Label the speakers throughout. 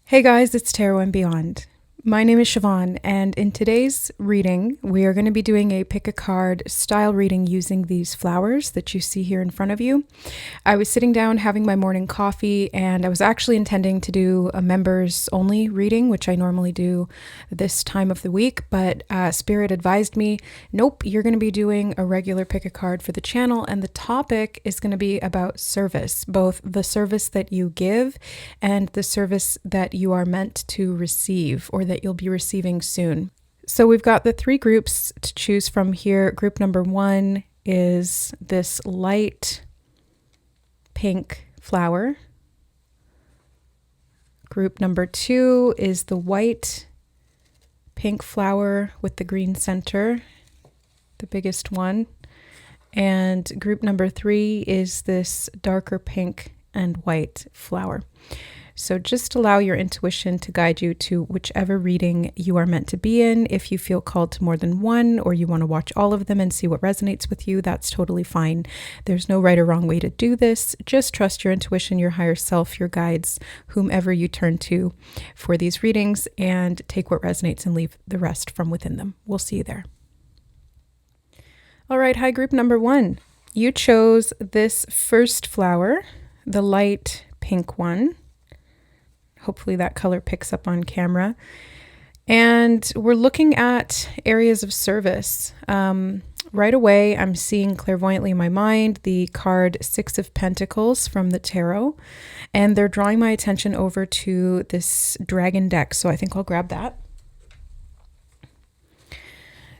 Speaker 1: Hey guys, it's Tarot and Beyond. My name is Siobhan, and in today's reading, we are going to be doing a pick a card style reading using these flowers that you see here in front of you. I was sitting down having my morning coffee, and I was actually intending to do a members only reading, which I normally do this time of the week, but Spirit advised me, nope, you're going to be doing a regular pick a card for the channel, and the topic is going to be about service, both the service that you give and the service that you are meant to receive or that you'll be receiving soon. So we've got the three groups to choose from here. Group number one is this light pink flower. Group number two is the white pink flower with the green center, the biggest one. And group number three is this darker pink and white flower. So just allow your intuition to guide you to whichever reading you are meant to be in. If you feel called to more than one, or you want to watch all of them and see what resonates with you, that's totally fine. There's no right or wrong way to do this. Just trust your intuition, your higher self, your guides, whomever you turn to for these readings, and take what resonates and leave the rest from within them. We'll see you there. All right, hi, group number one. You chose this first flower, the light pink one. Hopefully that color picks up on camera. And we're looking at areas of service. Right away, I'm seeing clairvoyantly in my mind the card Six of Pentacles from the tarot. And they're drawing my attention over to this dragon deck. So I think I'll grab that.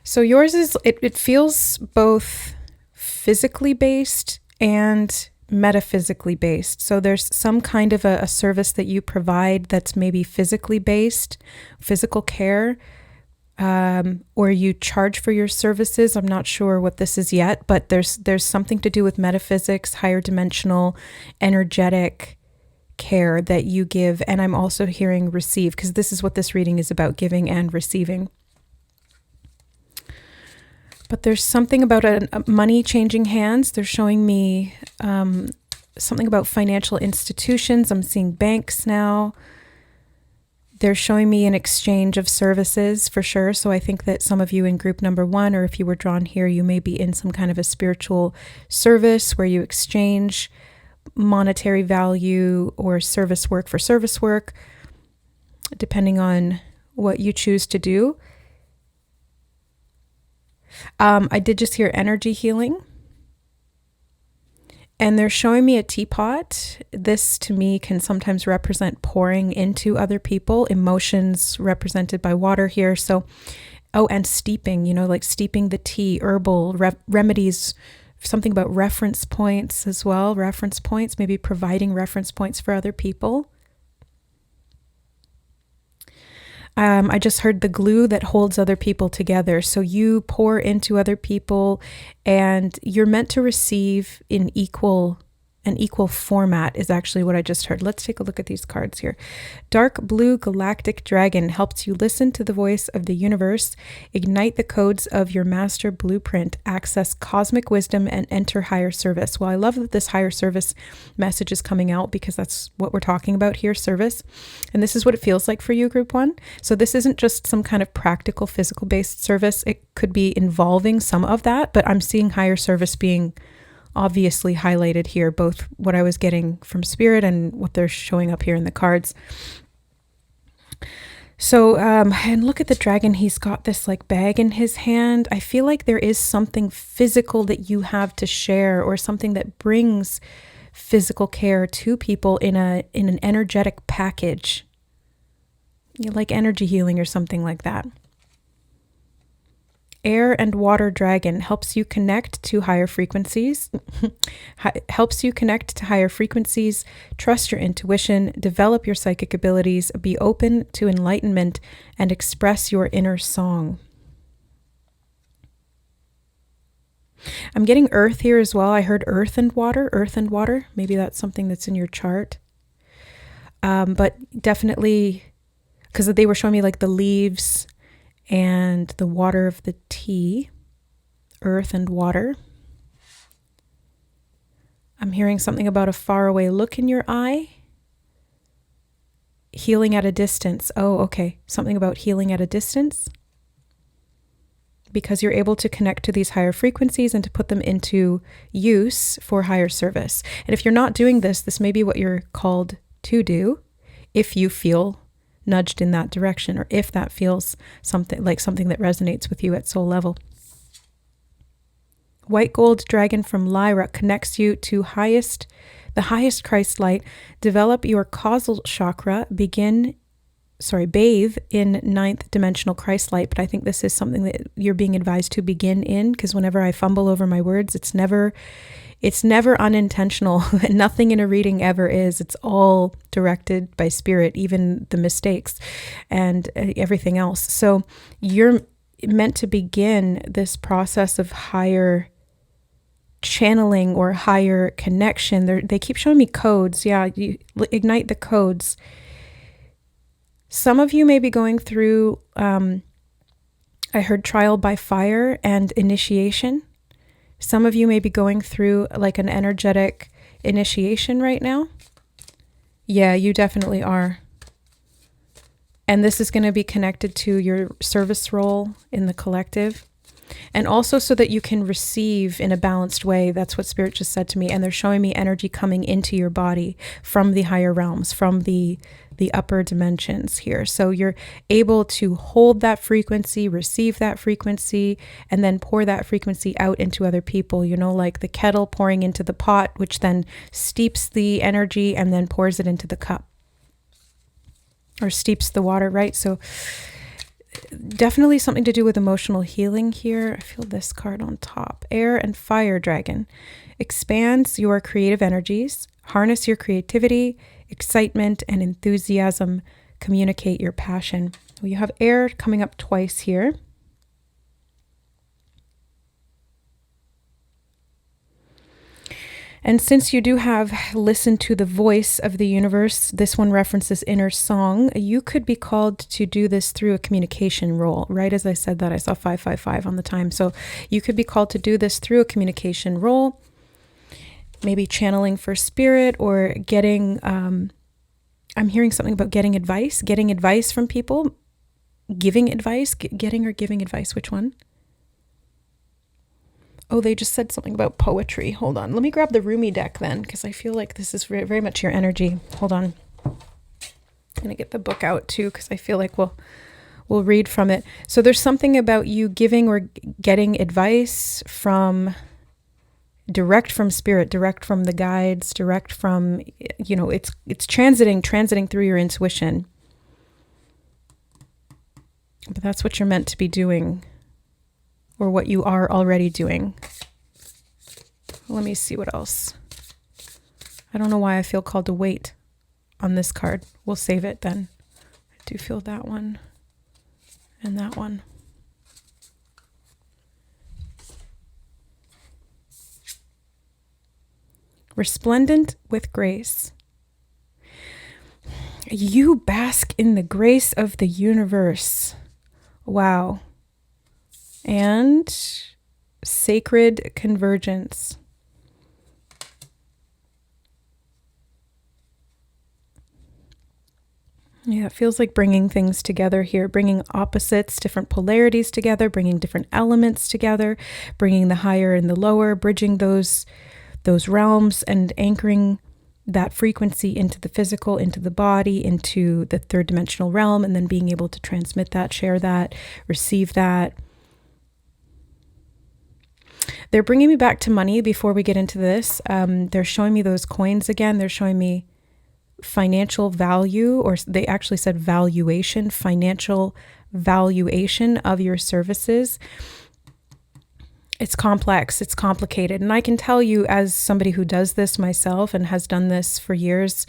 Speaker 1: So yours is, it feels both physically based and metaphysically based. So there's some kind of a service that you provide that's maybe physically based, physical care, or you charge for your services. I'm not sure what this is yet, but there's something to do with metaphysics, higher dimensional, energetic care that you give. And I'm also hearing receive, because this is what this reading is about, giving and receiving. But there's something about a money changing hands. They're showing me something about financial institutions. I'm seeing banks now. They're showing me an exchange of services for sure. So I think that some of you in group number one, or if you were drawn here, you may be in some kind of a spiritual service where you exchange monetary value or service work for service work, depending on what you choose to do. I did just hear energy healing, and they're showing me a teapot. This to me can sometimes represent pouring into other people, emotions represented by water here. So, and steeping, like steeping the tea, herbal remedies, something about reference points as well, reference points, maybe providing reference points for other people. I just heard the glue that holds other people together. So you pour into other people, and you're meant to receive in an equal format is actually what I just heard. Let's take a look at these cards here. Dark blue galactic dragon helps you listen to the voice of the universe, ignite the codes of your master blueprint, access cosmic wisdom, and enter higher service. Well, I love that this higher service message is coming out, because that's what we're talking about here, service. And this is what it feels like for you, group one. So this isn't just some kind of practical, physical based service. It could be involving some of that, but I'm seeing higher service being obviously highlighted here, both what I was getting from Spirit and what they're showing up here in the cards. So, and look at the dragon. He's got this like bag in his hand. I feel like there is something physical that you have to share, or something that brings physical care to people in an energetic package, like energy healing or something like that. Air and water dragon helps you connect to higher frequencies, trust your intuition, develop your psychic abilities, be open to enlightenment, and express your inner song. I'm getting earth here as well. I heard earth and water. Maybe that's something that's in your chart. But definitely, because they were showing me like the leaves and the water of the tea, earth and water. I'm hearing something about a faraway look in your eye. Healing at a distance. Oh, okay. Something about healing at a distance. Because you're able to connect to these higher frequencies and to put them into use for higher service. And if you're not doing this, this may be what you're called to do if you feel nudged in that direction, or if that feels something that resonates with you at soul level. White gold dragon from Lyra connects you to the highest Christ light. Develop your causal chakra. Bathe in ninth dimensional Christ light. But I think this is something that you're being advised to begin in, because whenever I fumble over my words, it's never unintentional. Nothing in a reading ever is. It's all directed by spirit, even the mistakes and everything else. So you're meant to begin this process of higher channeling or higher connection. They keep showing me codes. Yeah, you ignite the codes. Some of you may be going through, I heard trial by fire and initiation. Some of you may be going through like an energetic initiation right now. Yeah, you definitely are. And this is going to be connected to your service role in the collective. And also so that you can receive in a balanced way. That's what Spirit just said to me. And they're showing me energy coming into your body from the higher realms, from the upper dimensions here. So you're able to hold that frequency, receive that frequency, and then pour that frequency out into other people, like the kettle pouring into the pot, which then steeps the energy and then pours it into the cup, or steeps the water, right? So definitely something to do with emotional healing here. I feel this card on top. Air and fire dragon expands your creative energies, harness your creativity, excitement, and enthusiasm, communicate your passion. Well, you have air coming up twice here. And since you do have listen to the voice of the universe, this one references inner song, you could be called to do this through a communication role. Right as I said that, I saw 555 on the time. So you could be called to do this through a communication role, maybe channeling for spirit, or getting, I'm hearing something about getting advice from people, giving advice, getting or giving advice. Which one? Oh, they just said something about poetry. Hold on. Let me grab the Rumi deck then, because I feel like this is very, very much your energy. Hold on. I'm going to get the book out too, because I feel like we'll read from it. So there's something about you giving or getting advice direct from spirit, direct from the guides, direct from, it's transiting through your intuition. But that's what you're meant to be doing, or what you are already doing. Let me see what else. I don't know why I feel called to wait on this card. We'll save it then. I do feel that one and that one. Resplendent with grace. You bask in the grace of the universe. Wow. And sacred convergence. Yeah, it feels like bringing things together here, bringing opposites, different polarities together, bringing different elements together, bringing the higher and the lower, bridging those realms and anchoring that frequency into the physical, into the body, into the third dimensional realm, and then being able to transmit that, share that, receive that. They're bringing me back to money before we get into this. They're showing me those coins again. They're showing me financial value, or they actually said valuation, financial valuation of your services. It's complex, it's complicated. And I can tell you, as somebody who does this myself and has done this for years,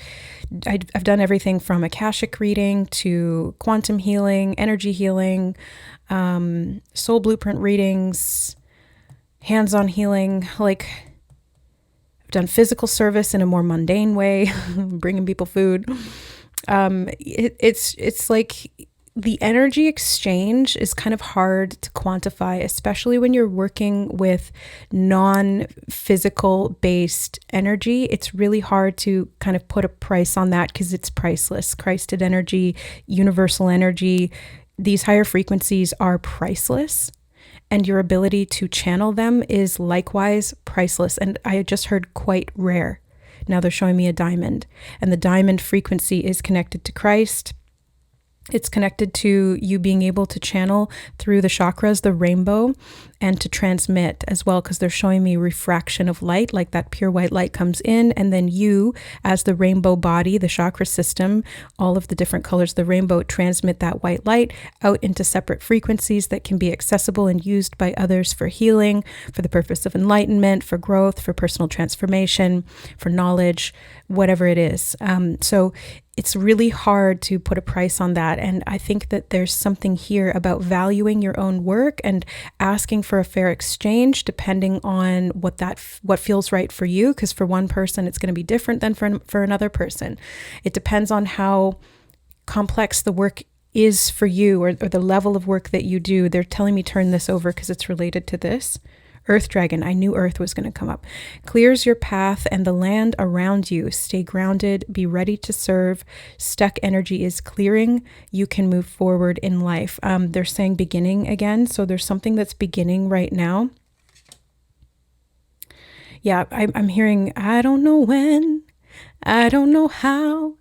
Speaker 1: I've done everything from Akashic reading to quantum healing, energy healing, soul blueprint readings, hands-on healing. Like, I've done physical service in a more mundane way, bringing people food. It's like the energy exchange is kind of hard to quantify, especially when you're working with non-physical based energy. It's really hard to kind of put a price on that because it's priceless. Christed energy, universal energy, these higher frequencies are priceless. And your ability to channel them is likewise priceless. And I just heard quite rare. Now they're showing me a diamond, and the diamond frequency is connected to Christ. It's connected to you being able to channel through the chakras, the rainbow, and to transmit as well, because they're showing me refraction of light, like that pure white light comes in, and then you, as the rainbow body, the chakra system, all of the different colors of the rainbow, transmit that white light out into separate frequencies that can be accessible and used by others for healing, for the purpose of enlightenment, for growth, for personal transformation, for knowledge, whatever it is. So it's really hard to put a price on that. And I think that there's something here about valuing your own work and asking for a fair exchange depending on what feels right for you. Because for one person, it's going to be different than for another person. It depends on how complex the work is for you, or the level of work that you do. They're telling me turn this over because it's related to this. Earth dragon, I knew Earth was going to come up. Clears your path and the land around you. Stay grounded, be ready to serve. Stuck energy is clearing. You can move forward in life. They're saying beginning again. So there's something that's beginning right now. Yeah, I'm hearing, I don't know when, I don't know how,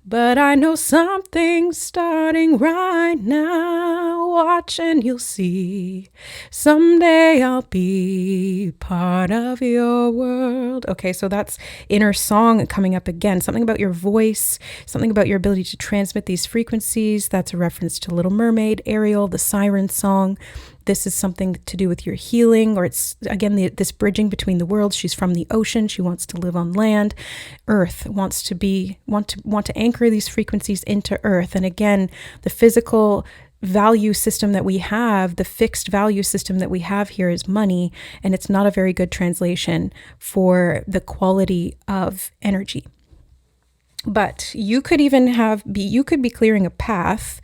Speaker 1: but I know something's starting right now. Watch and you'll see. Someday I'll be part of your world. Okay, so that's inner song coming up again. Something about your voice, something about your ability to transmit these frequencies. That's a reference to Little Mermaid, Ariel, the siren song. This is something to do with your healing, or it's, again, this bridging between the worlds. She's from the ocean. She wants to live on land. Earth wants to anchor these frequencies into earth. And again, the physical value system that we have, the fixed value system that we have here is money, and it's not a very good translation for the quality of energy. But you could even you could be clearing a path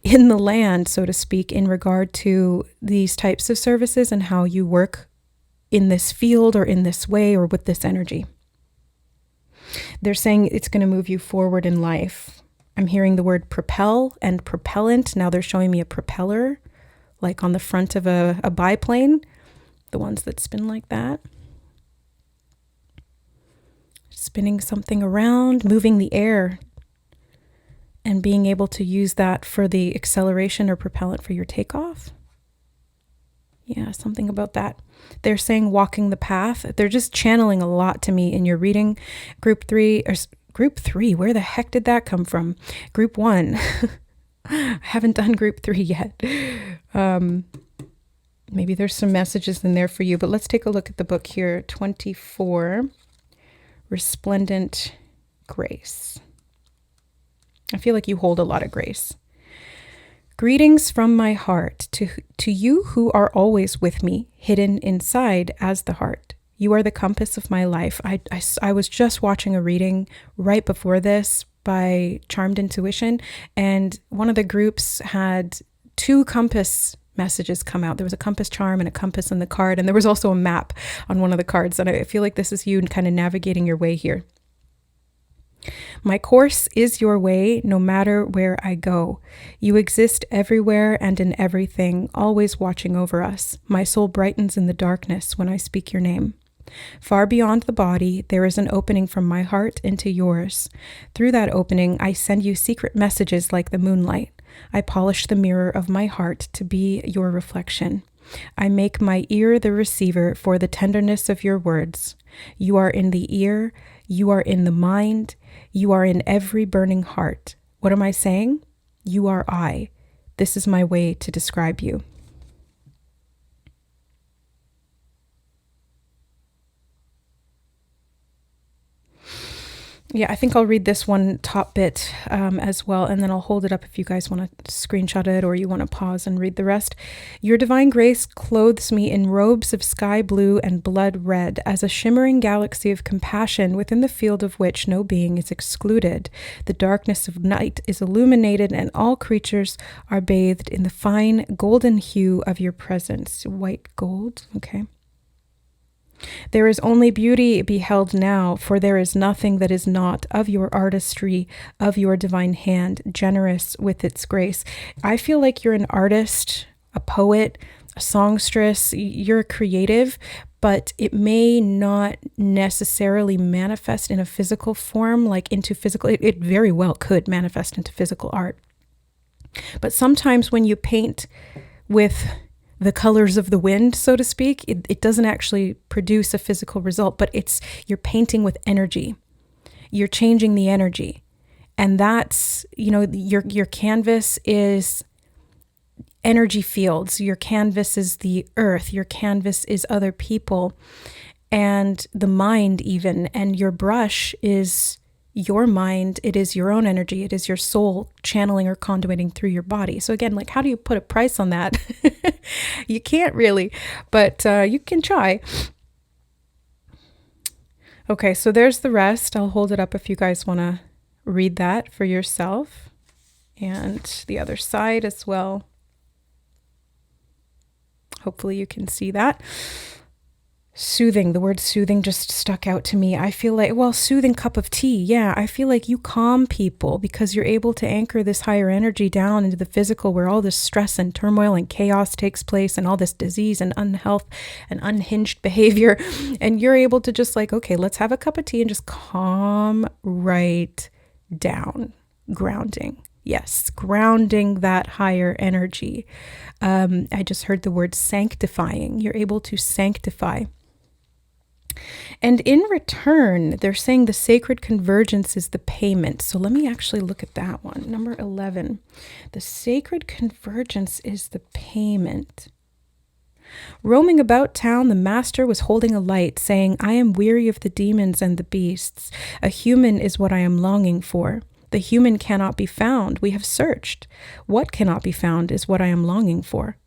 Speaker 1: in the land, so to speak, in regard to these types of services and how you work in this field or in this way or with this energy. They're saying it's going to move you forward in life. I'm hearing the word propel and propellant. Now they're showing me a propeller, like on the front of a biplane, the ones that spin like that. Spinning something around, moving the air, and being able to use that for the acceleration or propellant for your takeoff. Yeah, something about that. They're saying walking the path. They're just channeling a lot to me in your reading. Group 3, where the heck did that come from? Group 1. I haven't done group 3 yet. Maybe there's some messages in there for you, but let's take a look at the book here. 24. Resplendent grace. I feel like you hold a lot of grace. Greetings from my heart to you who are always with me, hidden inside as the heart. You are the compass of my life. I was just watching a reading right before this by Charmed Intuition, and one of the groups had 2 compass messages come out. There was a compass charm and a compass in the card, and there was also a map on one of the cards. And I feel like this is you kind of navigating your way here. My course is your way, no matter where I go. You exist everywhere and in everything, always watching over us. My soul brightens in the darkness when I speak your name. Far beyond the body, there is an opening from my heart into yours. Through that opening, I send you secret messages like the moonlight. I polish the mirror of my heart to be your reflection. I make my ear the receiver for the tenderness of your words. You are in the ear. You are in the mind. You are in every burning heart. What am I saying? You are I. This is my way to describe you. Yeah, I think I'll read this one top bit as well, and then I'll hold it up if you guys want to screenshot it or you want to pause and read the rest. Your divine grace clothes me in robes of sky blue and blood red, as a shimmering galaxy of compassion within the field of which no being is excluded. The darkness of night is illuminated, and all creatures are bathed in the fine golden hue of your presence. White gold, okay. There is only beauty beheld now, for there is nothing that is not of your artistry, of your divine hand, generous with its grace. I feel like you're an artist, a poet, a songstress, you're creative, but it may not necessarily manifest in a physical form, like into physical, it very well could manifest into physical art. But sometimes when you paint with the colors of the wind, so to speak, it doesn't actually produce a physical result, but you're painting with energy. You're changing the energy. And that's, your canvas is energy fields. Your canvas is the earth. Your canvas is other people and the mind even. And your brush is your mind. It is your own energy. It is your soul channeling or conduiting through your body. So again, like, how do you put a price on that? You can't really, but you can try. Okay, so there's the rest. I'll hold it up if you guys want to read that for yourself, and the other side as well. Hopefully you can see that. Soothing, the word soothing just stuck out to me. I feel like, soothing cup of tea. Yeah, I feel like you calm people because you're able to anchor this higher energy down into the physical, where all this stress and turmoil and chaos takes place, and all this disease and unhealth and unhinged behavior. And you're able to just like, okay, let's have a cup of tea and just calm right down. Grounding. Yes, grounding that higher energy. I just heard the word sanctifying. You're able to sanctify. And in return, they're saying the sacred convergence is the payment. So let me actually look at that one. Number 11. The sacred convergence is the payment. Roaming about town, the master was holding a light, saying, I am weary of the demons and the beasts. A human is what I am longing for. The human cannot be found. We have searched. What cannot be found is what I am longing for.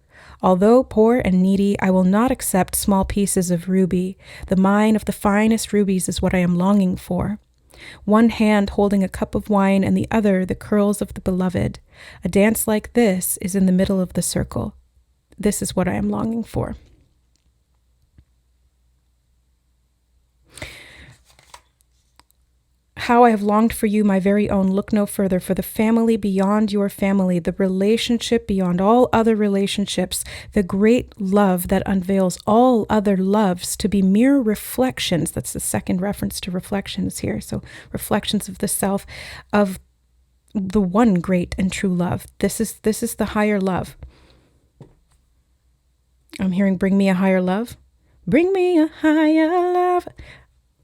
Speaker 1: Although poor and needy, I will not accept small pieces of ruby. The mine of the finest rubies is what I am longing for. One hand holding a cup of wine and the other the curls of the beloved. A dance like this is in the middle of the circle. This is what I am longing for. How I have longed for you, my very own. Look no further, for the family beyond your family, the relationship beyond all other relationships, the great love that unveils all other loves to be mere reflections. That's the second reference to reflections here. So reflections of the self, of the one great and true love. This is the higher love. I'm hearing, bring me a higher love. Bring me a higher love.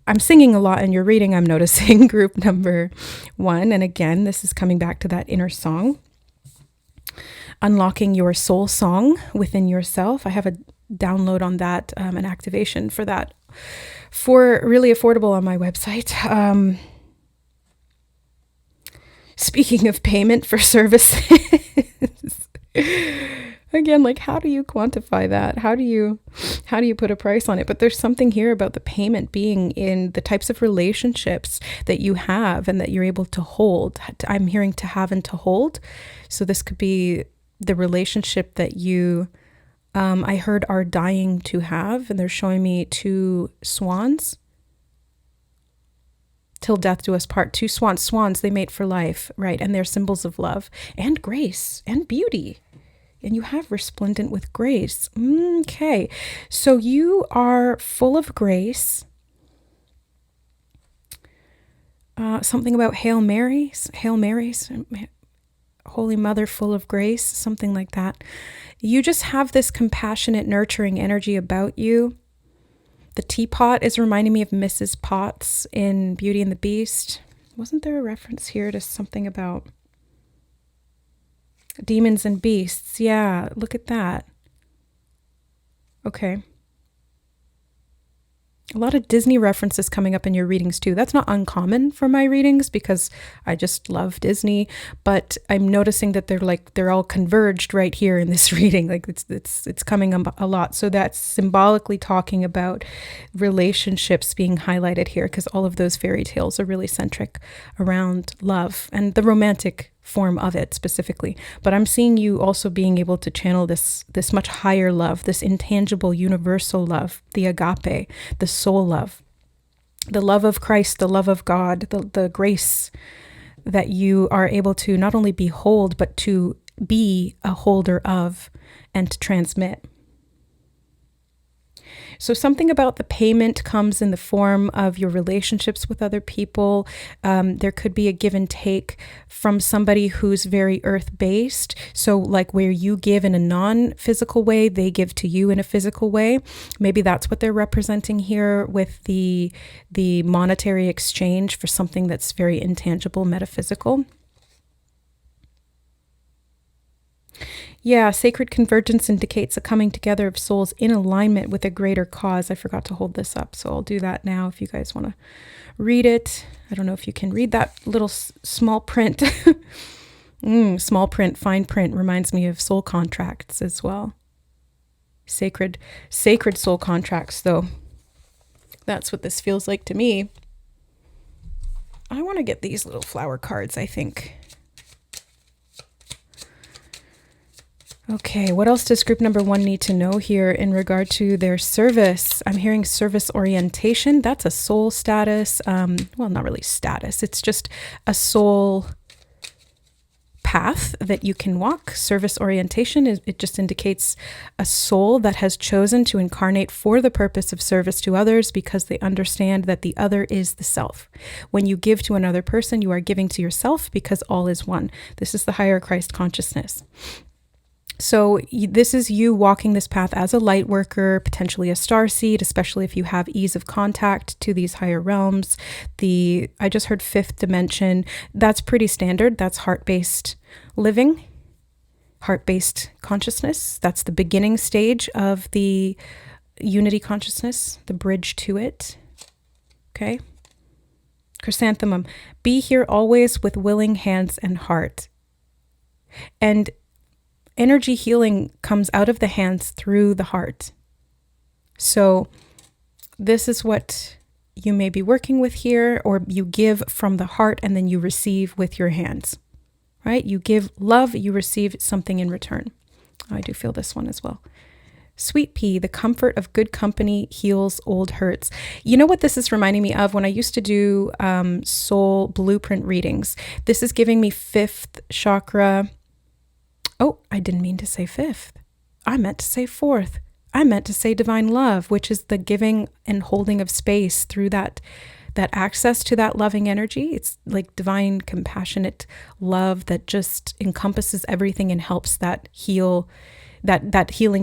Speaker 1: I'm singing a lot in your reading, I'm noticing, group number 1. And again, this is coming back to that inner song. Unlocking your soul song within yourself. I have a download on that, an activation for that, for really affordable on my website. Speaking of payment for services, again, like, how do you quantify that? How do you put a price on it? But there's something here about the payment being in the types of relationships that you have and that you're able to hold. I'm hearing to have and to hold. So this could be the relationship that you, I heard, are dying to have. And they're showing me 2 swans. Till death do us part. 2 swans. Swans, they mate for life, right? And they're symbols of love and grace and beauty. And you have resplendent with grace. Okay, so you are full of grace. Something about Hail Marys, Holy Mother full of grace, something like that. You just have this compassionate, nurturing energy about you. The teapot is reminding me of Mrs. Potts in Beauty and the Beast. Wasn't there a reference here to something about demons and beasts? Yeah, look at that. Okay. A lot of Disney references coming up in your readings too. That's not uncommon for my readings because I just love Disney, but I'm noticing that they're all converged right here in this reading. Like it's coming up a lot. So that's symbolically talking about relationships being highlighted here, because all of those fairy tales are really centric around love and the romantic form of it specifically. But I'm seeing you also being able to channel this much higher love, this intangible universal love, the agape, the soul love, the love of Christ, the love of God, the grace that you are able to not only behold, but to be a holder of and to transmit. So something about the payment comes in the form of your relationships with other people. There could be a give and take from somebody who's very earth-based. So like where you give in a non-physical way, they give to you in a physical way. Maybe that's what they're representing here with the monetary exchange for something that's very intangible, metaphysical. Yeah, sacred convergence indicates a coming together of souls in alignment with a greater cause. I forgot to hold this up, so I'll do that now if you guys want to read it. I don't know if you can read that little small print. Small print, fine print reminds me of soul contracts as well. Sacred soul contracts, though. That's what this feels like to me. I want to get these little flower cards, I think. Okay, what else does group number 1 need to know here in regard to their service? I'm hearing service orientation. That's a soul status. Well, not really status. It's just a soul path that you can walk. Service orientation, it just indicates a soul that has chosen to incarnate for the purpose of service to others because they understand that the other is the self. When you give to another person, you are giving to yourself because all is one. This is the higher Christ consciousness. So this is you walking this path as a light worker, potentially a starseed, especially if you have ease of contact to these higher realms. I just heard 5th dimension. That's pretty standard. That's heart-based living, heart-based consciousness. That's the beginning stage of the unity consciousness, the bridge to it. Okay. Chrysanthemum, be here always with willing hands and heart. And energy healing comes out of the hands through the heart. So this is what you may be working with here, or you give from the heart and then you receive with your hands, right? You give love, you receive something in return. I do feel this one as well. Sweet pea, the comfort of good company heals old hurts. You know what this is reminding me of? When I used to do soul blueprint readings, this is giving me 5th chakra. Oh, I didn't mean to say 5th. I meant to say 4th. I meant to say divine love, which is the giving and holding of space through that access to that loving energy. It's like divine, compassionate love that just encompasses everything and helps that healing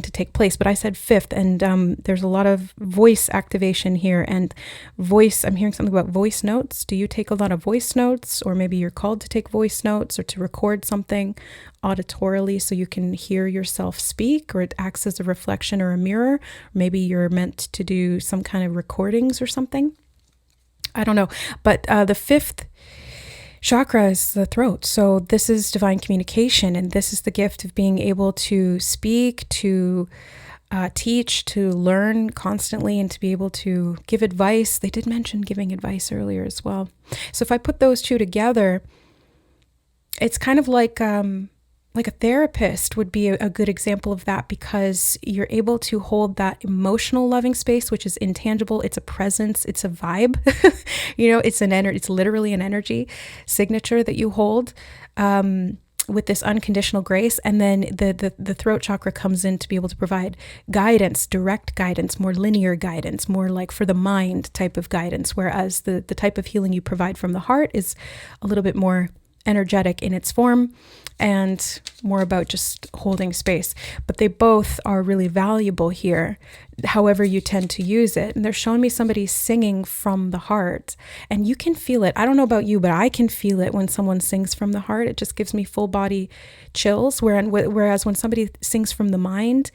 Speaker 1: to take place. But I said 5th, and there's a lot of voice activation here and voice. I'm hearing something about voice notes. Do you take a lot of voice notes, or maybe you're called to take voice notes or to record something auditorily so you can hear yourself speak, or it acts as a reflection or a mirror? Maybe you're meant to do some kind of recordings or something. I don't know. But the 5th chakra is the throat. So this is divine communication, and this is the gift of being able to speak, to teach, to learn constantly, and to be able to give advice. They did mention giving advice earlier as well. So if I put those two together, it's kind of like a therapist would be a good example of that, because you're able to hold that emotional loving space, which is intangible. It's a presence. It's a vibe. It's an energy. It's literally an energy signature that you hold with this unconditional grace. And then the throat chakra comes in to be able to provide guidance, direct guidance, more linear guidance, more like for the mind type of guidance. Whereas the type of healing you provide from the heart is a little bit more energetic in its form and more about just holding space. But they both are really valuable here, however you tend to use it. And they're showing me somebody singing from the heart, and you can feel it. I don't know about you, but I can feel it when someone sings from the heart. It just gives me full body chills. Whereas when somebody sings from the mind,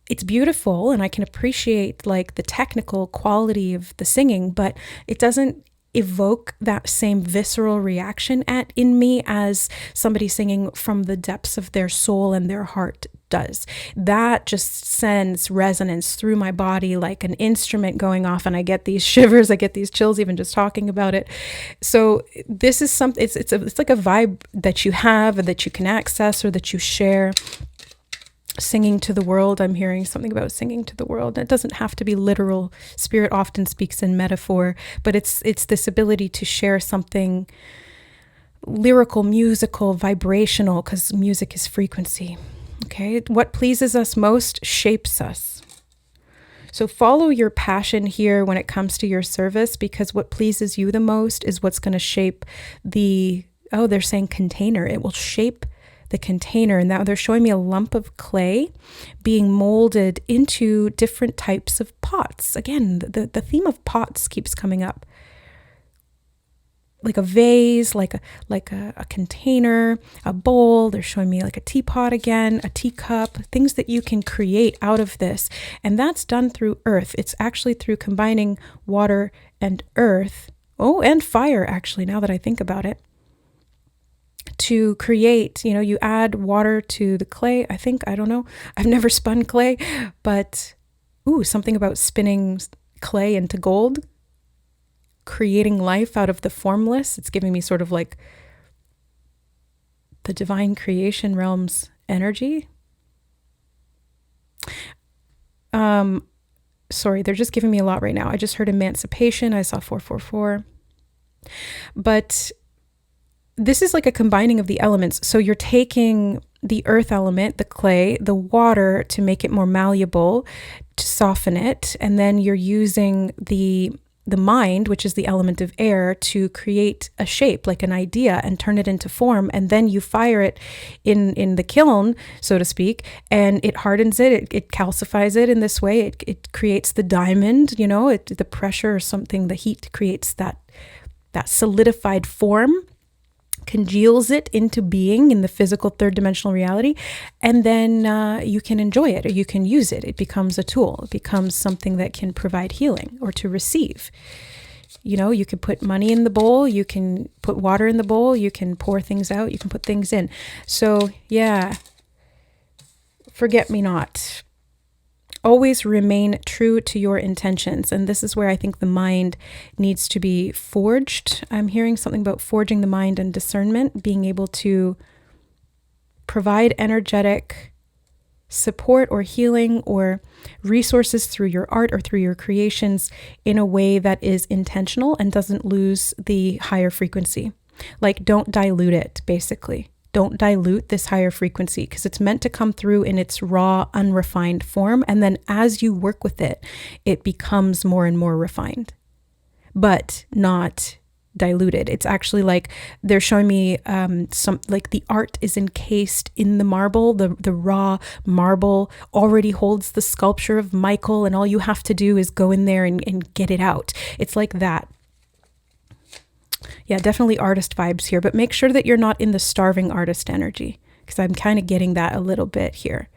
Speaker 1: it's beautiful and I can appreciate like the technical quality of the singing, but it doesn't evoke that same visceral reaction in me as somebody singing from the depths of their soul and their heart does. That just sends resonance through my body like an instrument going off, and I get these shivers, I get these chills even just talking about it. So this is something, it's like a vibe that you have or that you can access or that you share. Singing to the world, I'm hearing something about singing to the world. It doesn't have to be literal. Spirit often speaks in metaphor, but it's this ability to share something lyrical, musical, vibrational, because music is frequency. Okay, what pleases us most shapes us. So follow your passion here when it comes to your service, because what pleases you the most is what's going to shape they're saying container. It will shape the container. And now they're showing me a lump of clay being molded into different types of pots. Again, the theme of pots keeps coming up. Like a vase, like a container, a bowl. They're showing me like a teapot again, a teacup, things that you can create out of this. And that's done through earth. It's actually through combining water and earth. Oh, and fire, actually, now that I think about it. To create, you add water to the clay. I don't know. I've never spun clay, but something about spinning clay into gold, creating life out of the formless. It's giving me sort of like the divine creation realm's energy. Sorry, they're just giving me a lot right now. I just heard emancipation. I saw 444. But this is like a combining of the elements. So you're taking the earth element, the clay, the water to make it more malleable, to soften it. And then you're using the mind, which is the element of air, to create a shape, like an idea, and turn it into form. And then you fire it in the kiln, so to speak, and it hardens it, it calcifies it in this way. It creates the diamond, the pressure or something, the heat creates that solidified form, congeals it into being in the physical third dimensional reality, and then you can enjoy it or you can use it. It becomes a tool. It becomes something that can provide healing or to receive. You can put money in the bowl, you can put water in the bowl, you can pour things out, you can put things in. So yeah, forget me not. Always remain true to your intentions. And this is where I think the mind needs to be forged. I'm hearing something about forging the mind and discernment, being able to provide energetic support or healing or resources through your art or through your creations in a way that is intentional and doesn't lose the higher frequency. Like, don't dilute it, basically. Don't dilute this higher frequency, because it's meant to come through in its raw, unrefined form. And then as you work with it, it becomes more and more refined, but not diluted. It's actually like they're showing me some, like the art is encased in the marble. The raw marble already holds the sculpture of Michael, and all you have to do is go in there and get it out. It's like that. Yeah, definitely artist vibes here, but make sure that you're not in the starving artist energy, because I'm kind of getting that a little bit here.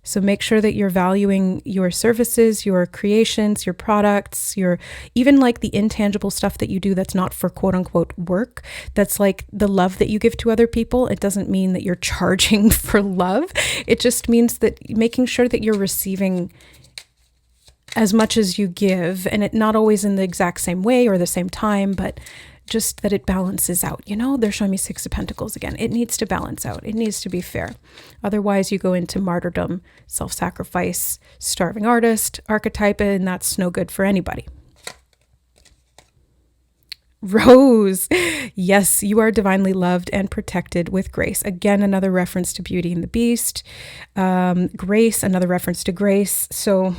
Speaker 1: So make sure that you're valuing your services, your creations, your products, your even like the intangible stuff that you do that's not for quote unquote work. That's like the love that you give to other people. It doesn't mean that you're charging for love. It just means that making sure that you're receiving as much as you give, and it not always in the exact same way or the same time, but just that it balances out. They're showing me 6 of Pentacles again. It needs to balance out. It needs to be fair. Otherwise, you go into martyrdom, self-sacrifice, starving artist archetype, and that's no good for anybody. Rose. Yes, you are divinely loved and protected with grace. Again, another reference to Beauty and the Beast. Grace, another reference to grace. So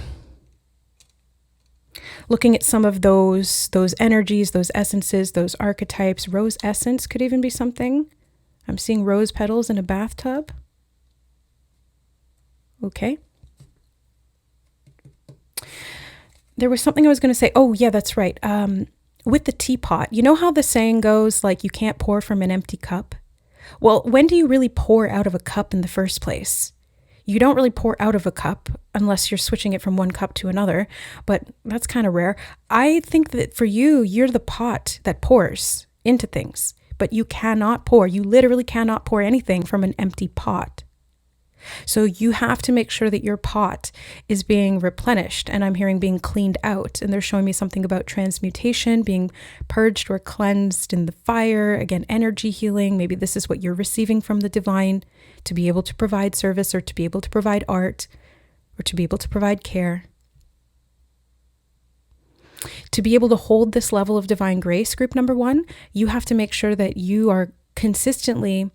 Speaker 1: looking at some of those energies, those essences, those archetypes. Rose essence could even be something. I'm seeing rose petals in a bathtub. Okay. There was something I was going to say. Oh, yeah, that's right. With the teapot, you know how the saying goes, like, you can't pour from an empty cup? Well, when do you really pour out of a cup in the first place? You don't really pour out of a cup unless you're switching it from one cup to another, but that's kind of rare. I think that for you, you're the pot that pours into things, but you literally cannot pour anything from an empty pot. So you have to make sure that your pot is being replenished, and I'm hearing being cleaned out. And they're showing me something about transmutation, being purged or cleansed in the fire. Again, energy healing. Maybe this is what you're receiving from the divine to be able to provide service, or to be able to provide art, or to be able to provide care. To be able to hold this level of divine grace, group number 1, you have to make sure that you are consistently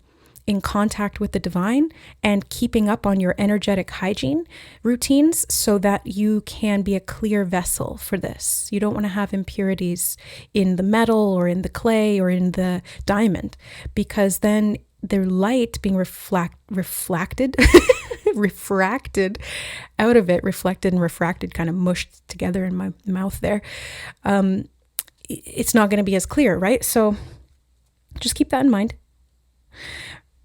Speaker 1: in contact with the divine and keeping up on your energetic hygiene routines so that you can be a clear vessel for this. You don't want to have impurities in the metal or in the clay or in the diamond, because then their light being refracted out of it, reflected and refracted, kind of mushed together in my mouth there. It's not going to be as clear, right? So just keep that in mind.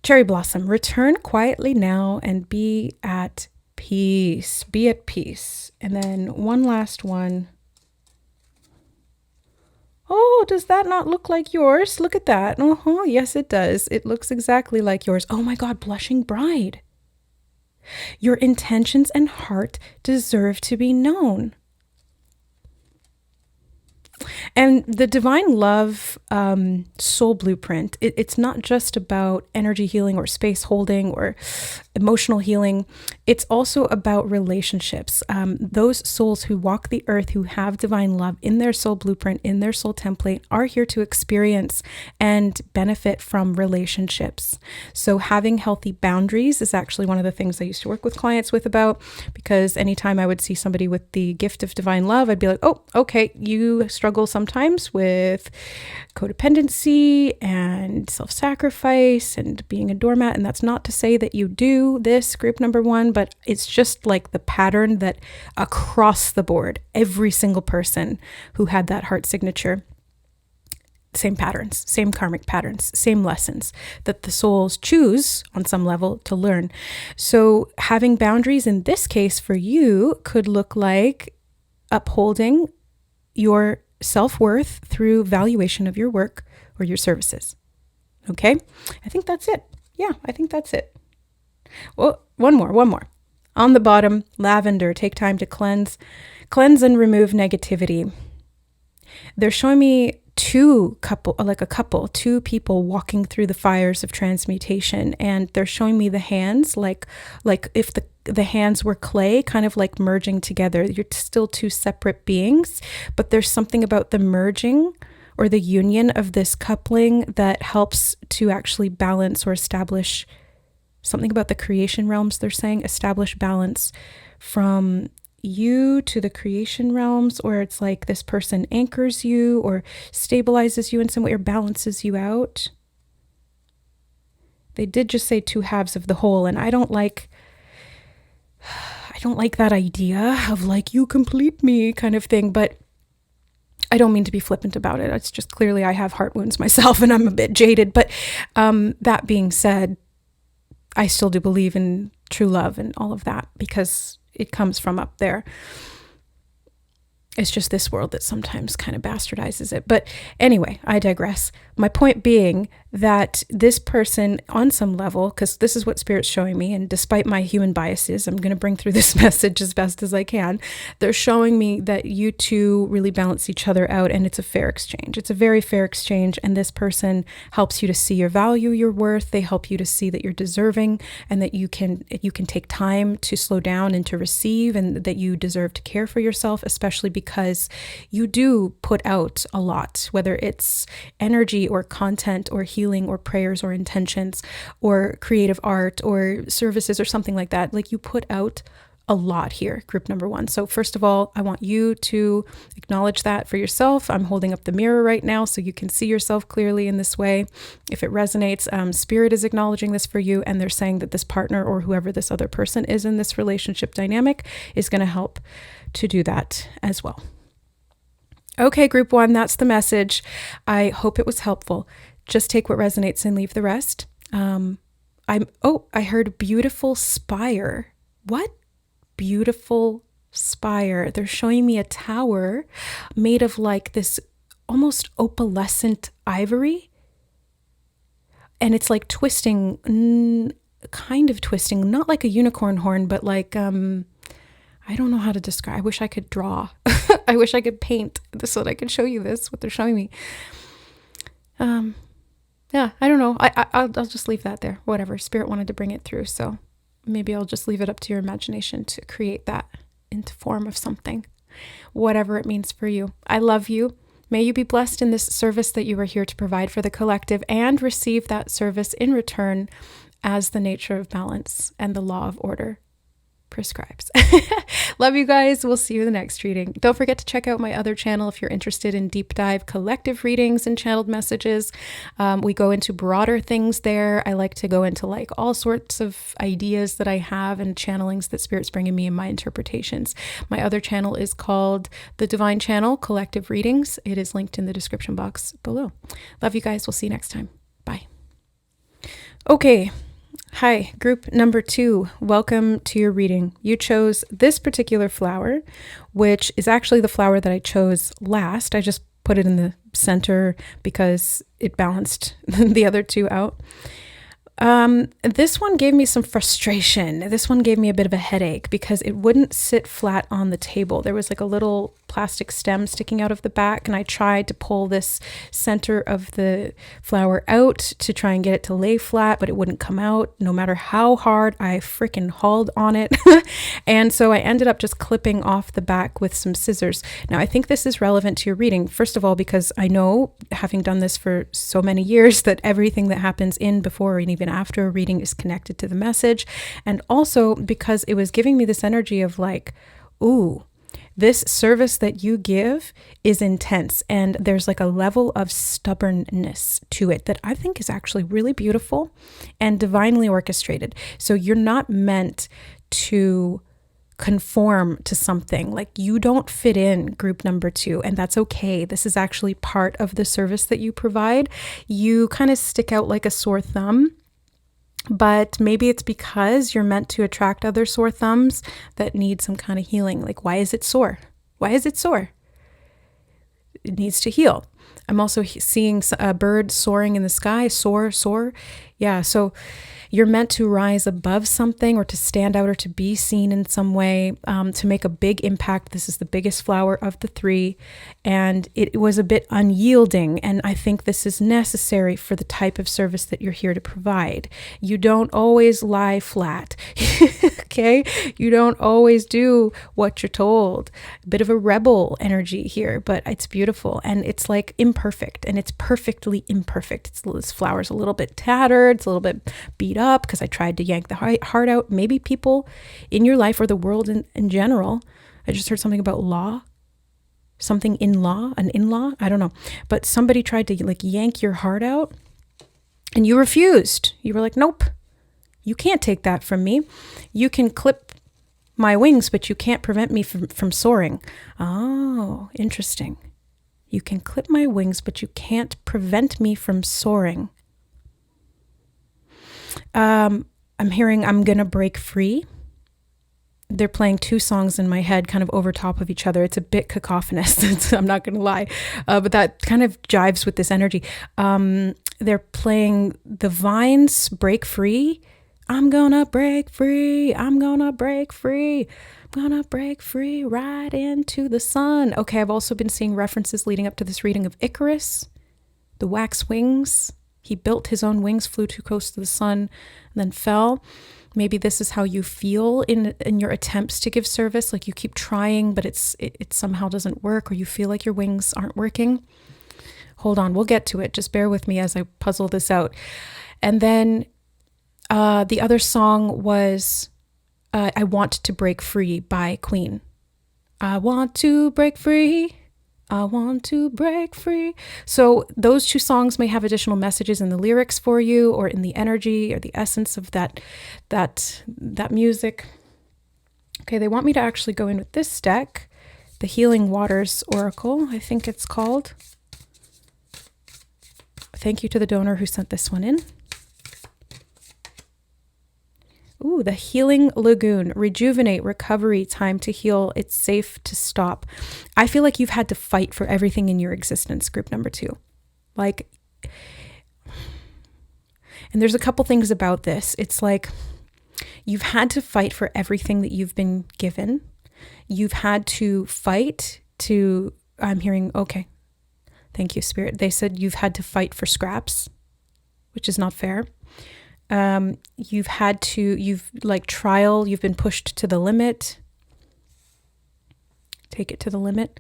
Speaker 1: Cherry blossom, return quietly now and be at peace. Be at peace. And then one last one. Oh, does that not look like yours? Look at that. Yes, it does. It looks exactly like yours. Oh my God, blushing bride. Your intentions and heart deserve to be known. And the divine love soul blueprint, it's not just about energy healing or space holding or emotional healing. It's also about relationships. Those souls who walk the earth, who have divine love in their soul blueprint, in their soul template, are here to experience and benefit from relationships. So having healthy boundaries is actually one of the things I used to work with clients with about, because anytime I would see somebody with the gift of divine love, I'd be like, oh, okay, you struggle sometimes with codependency and self-sacrifice and being a doormat. And that's not to say that you do this, group number 1, but it's just like the pattern that across the board, every single person who had that heart signature, same patterns, same karmic patterns, same lessons that the souls choose on some level to learn. So having boundaries in this case for you could look like upholding your self-worth through valuation of your work or your services. Okay? I think that's it. Yeah, I think that's it. Well, one more. On the bottom, lavender, take time to cleanse and remove negativity. They're showing me two people walking through the fires of transmutation, and they're showing me the hands like if the hands were clay, kind of like merging together. You're still two separate beings, but there's something about the merging or the union of this coupling that helps to actually balance or establish something about the creation realms. They're saying establish balance from you to the creation realms, or it's like this person anchors you or stabilizes you in some way or balances you out. They did just say two halves of the whole, and I don't like that idea of like, you complete me kind of thing, but I don't mean to be flippant about it. It's just clearly I have heart wounds myself and I'm a bit jaded. But that being said, I still do believe in true love and all of that because it comes from up there. It's just this world that sometimes kind of bastardizes it. But anyway, I digress. My point being that this person on some level, because this is what Spirit's showing me, and despite my human biases, I'm going to bring through this message as best as I can. They're showing me that you two really balance each other out, and it's a fair exchange. It's a very fair exchange, and this person helps you to see your value, your worth. They help you to see that you're deserving, and that you can take time to slow down and to receive, and that you deserve to care for yourself, especially because you do put out a lot, whether it's energy or content or healing or prayers or intentions or creative art or services or something like that. Like, you put out a lot here, group number 1. So first of all, I want you to acknowledge that for yourself. I'm holding up the mirror right now so you can see yourself clearly in this way. If it resonates, Spirit is acknowledging this for you, and they're saying that this partner or whoever this other person is in this relationship dynamic is going to help to do that as well. Okay, group 1, that's the message. I hope it was helpful. Just take what resonates and leave the rest. I heard beautiful spire. what beautiful spire. They're showing me a tower made of like this almost opalescent ivory. And it's like twisting, kind of twisting, not like a unicorn horn, but like, I don't know how to describe. I wish I could draw. I wish I could paint this so that I could show you this, what they're showing me. Yeah, I don't know. I'll just leave that there. Whatever. Spirit wanted to bring it through. So maybe I'll just leave it up to your imagination to create that into form of something, whatever it means for you. I love you. May you be blessed in this service that you are here to provide for the collective and receive that service in return as the nature of balance and the law of order prescribes. Love you guys. We'll see you in the next reading. Don't forget to check out my other channel if you're interested in deep dive collective readings and channeled messages. We go into broader things there. I like to go into like all sorts of ideas that I have and channelings that Spirit's bringing me in my interpretations. My other channel is called The Divine Channel Collective Readings. It is linked in the description box below. Love you guys. We'll see you next time. Bye. Okay. Hi, group number 2. Welcome to your reading. You chose this particular flower, which is actually the flower that I chose last. I just put it in the center because it balanced the other two out. This one gave me some frustration. This one gave me a bit of a headache because it wouldn't sit flat on the table. There was like a little plastic stem sticking out of the back, and I tried to pull this center of the flower out to try and get it to lay flat, but it wouldn't come out no matter how hard I freaking hauled on it. And so I ended up just clipping off the back with some scissors. Now, I think this is relevant to your reading, first of all, because I know, having done this for so many years, that everything that happens in, before, and even after a reading is connected to the message. And also because it was giving me this energy of like, ooh, this service that you give is intense, and there's like a level of stubbornness to it that I think is actually really beautiful and divinely orchestrated. So you're not meant to conform to something. Like, you don't fit in, group number 2, and that's okay. This is actually part of the service that you provide. You kind of stick out like a sore thumb, but maybe it's because you're meant to attract other sore thumbs that need some kind of healing. Like, why is it sore? Why is it sore? It needs to heal. I'm also seeing a bird soaring in the sky. Soar. Yeah, so you're meant to rise above something, or to stand out, or to be seen in some way, to make a big impact. This is the biggest flower of the 3, and it was a bit unyielding, and I think this is necessary for the type of service that you're here to provide. You don't always lie flat, okay? You don't always do what you're told. A bit of a rebel energy here, but it's beautiful, and it's like imperfect, and it's perfectly imperfect. This flower's a little bit tattered, it's a little bit beat up because I tried to yank the heart out. Maybe people in your life, or the world in general, I just heard something about law, something in-law, an in-law, I don't know, but somebody tried to like yank your heart out and you refused. You were like, nope, you can't take that from me. You can clip my wings, but you can't prevent me from soaring. Oh, interesting. You can clip my wings, but you can't prevent me from soaring. I'm hearing I'm gonna break free. They're playing 2 songs in my head kind of over top of each other. It's a bit cacophonous, I'm not gonna lie, but that kind of jives with this energy. They're playing the Vines' Break Free. I'm gonna break free, I'm gonna break free, I'm gonna break free right into the sun. Okay, I've also been seeing references leading up to this reading of Icarus, the wax wings. He built his own wings, flew too close to the sun, and then fell. Maybe this is how you feel in your attempts to give service. Like, you keep trying, but it somehow doesn't work, or you feel like your wings aren't working. Hold on, we'll get to it. Just bear with me as I puzzle this out. And then the other song was I Want to Break Free by Queen. I want to break free. I want to break free. So those 2 songs may have additional messages in the lyrics for you, or in the energy or the essence of that music. Okay, they want me to actually go in with this deck, the Healing Waters Oracle, I think it's called. Thank you to the donor who sent this one in. Ooh, the healing lagoon, rejuvenate, recovery, time to heal. It's safe to stop. I feel like you've had to fight for everything in your existence, group number 2. Like, and there's a couple things about this. It's like you've had to fight for everything that you've been given. You've had to fight to, I'm hearing, okay, thank you, Spirit. They said you've had to fight for scraps, which is not fair. You've been pushed to the limit. Take it to the limit.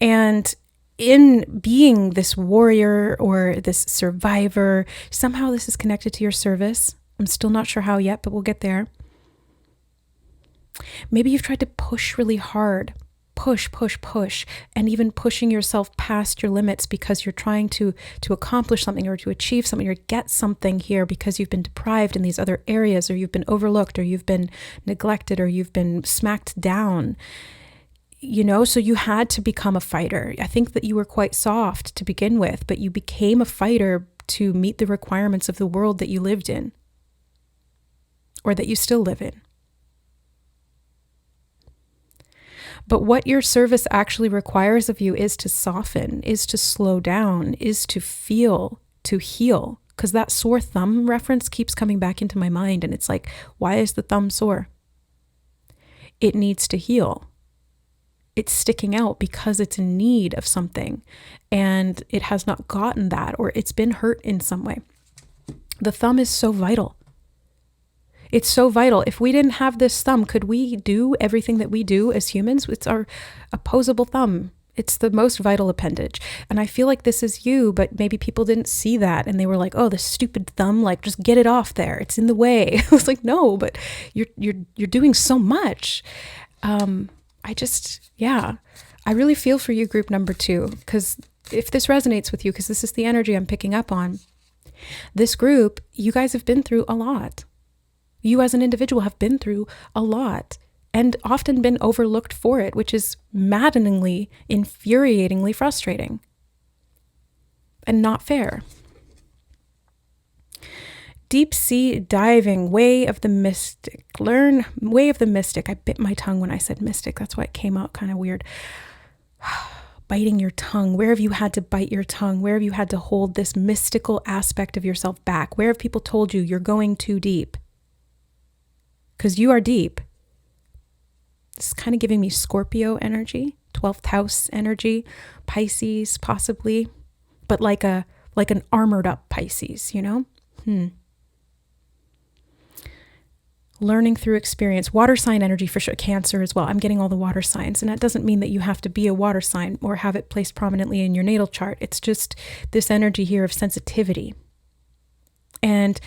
Speaker 1: And in being this warrior or this survivor, somehow this is connected to your service. I'm still not sure how yet, but we'll get there. Maybe you've tried to push really hard. Push, and even pushing yourself past your limits because you're trying to accomplish something or to achieve something or get something here because you've been deprived in these other areas, or you've been overlooked, or you've been neglected, or you've been smacked down. So you had to become a fighter. I think that you were quite soft to begin with, but you became a fighter to meet the requirements of the world that you lived in, or that you still live in. But what your service actually requires of you is to soften, is to slow down, is to feel, to heal. Because that sore thumb reference keeps coming back into my mind. And it's like, why is the thumb sore? It needs to heal. It's sticking out because it's in need of something. And it has not gotten that, or it's been hurt in some way. The thumb is so vital. It's so vital. If we didn't have this thumb, could we do everything that we do as humans? It's our opposable thumb. It's the most vital appendage. And I feel like this is you, but maybe people didn't see that. And they were like, oh, the stupid thumb, like just get it off there. It's in the way. I was like, no, but you're doing so much. I really feel for you, group number 2, because if this resonates with you, because this is the energy I'm picking up on, this group, you guys have been through a lot. You as an individual have been through a lot and often been overlooked for it, which is maddeningly, infuriatingly frustrating and not fair. Deep sea diving, way of the mystic. Learn way of the mystic. I bit my tongue when I said mystic. That's why it came out kind of weird. Biting your tongue. Where have you had to bite your tongue? Where have you had to hold this mystical aspect of yourself back? Where have people told you you're going too deep? Because you are deep. This is kind of giving me Scorpio energy, 12th house energy, Pisces possibly, but like an armored up Pisces, Learning through experience, water sign energy for sure, Cancer as well. I'm getting all the water signs, and that doesn't mean that you have to be a water sign or have it placed prominently in your natal chart. It's just this energy here of sensitivity. And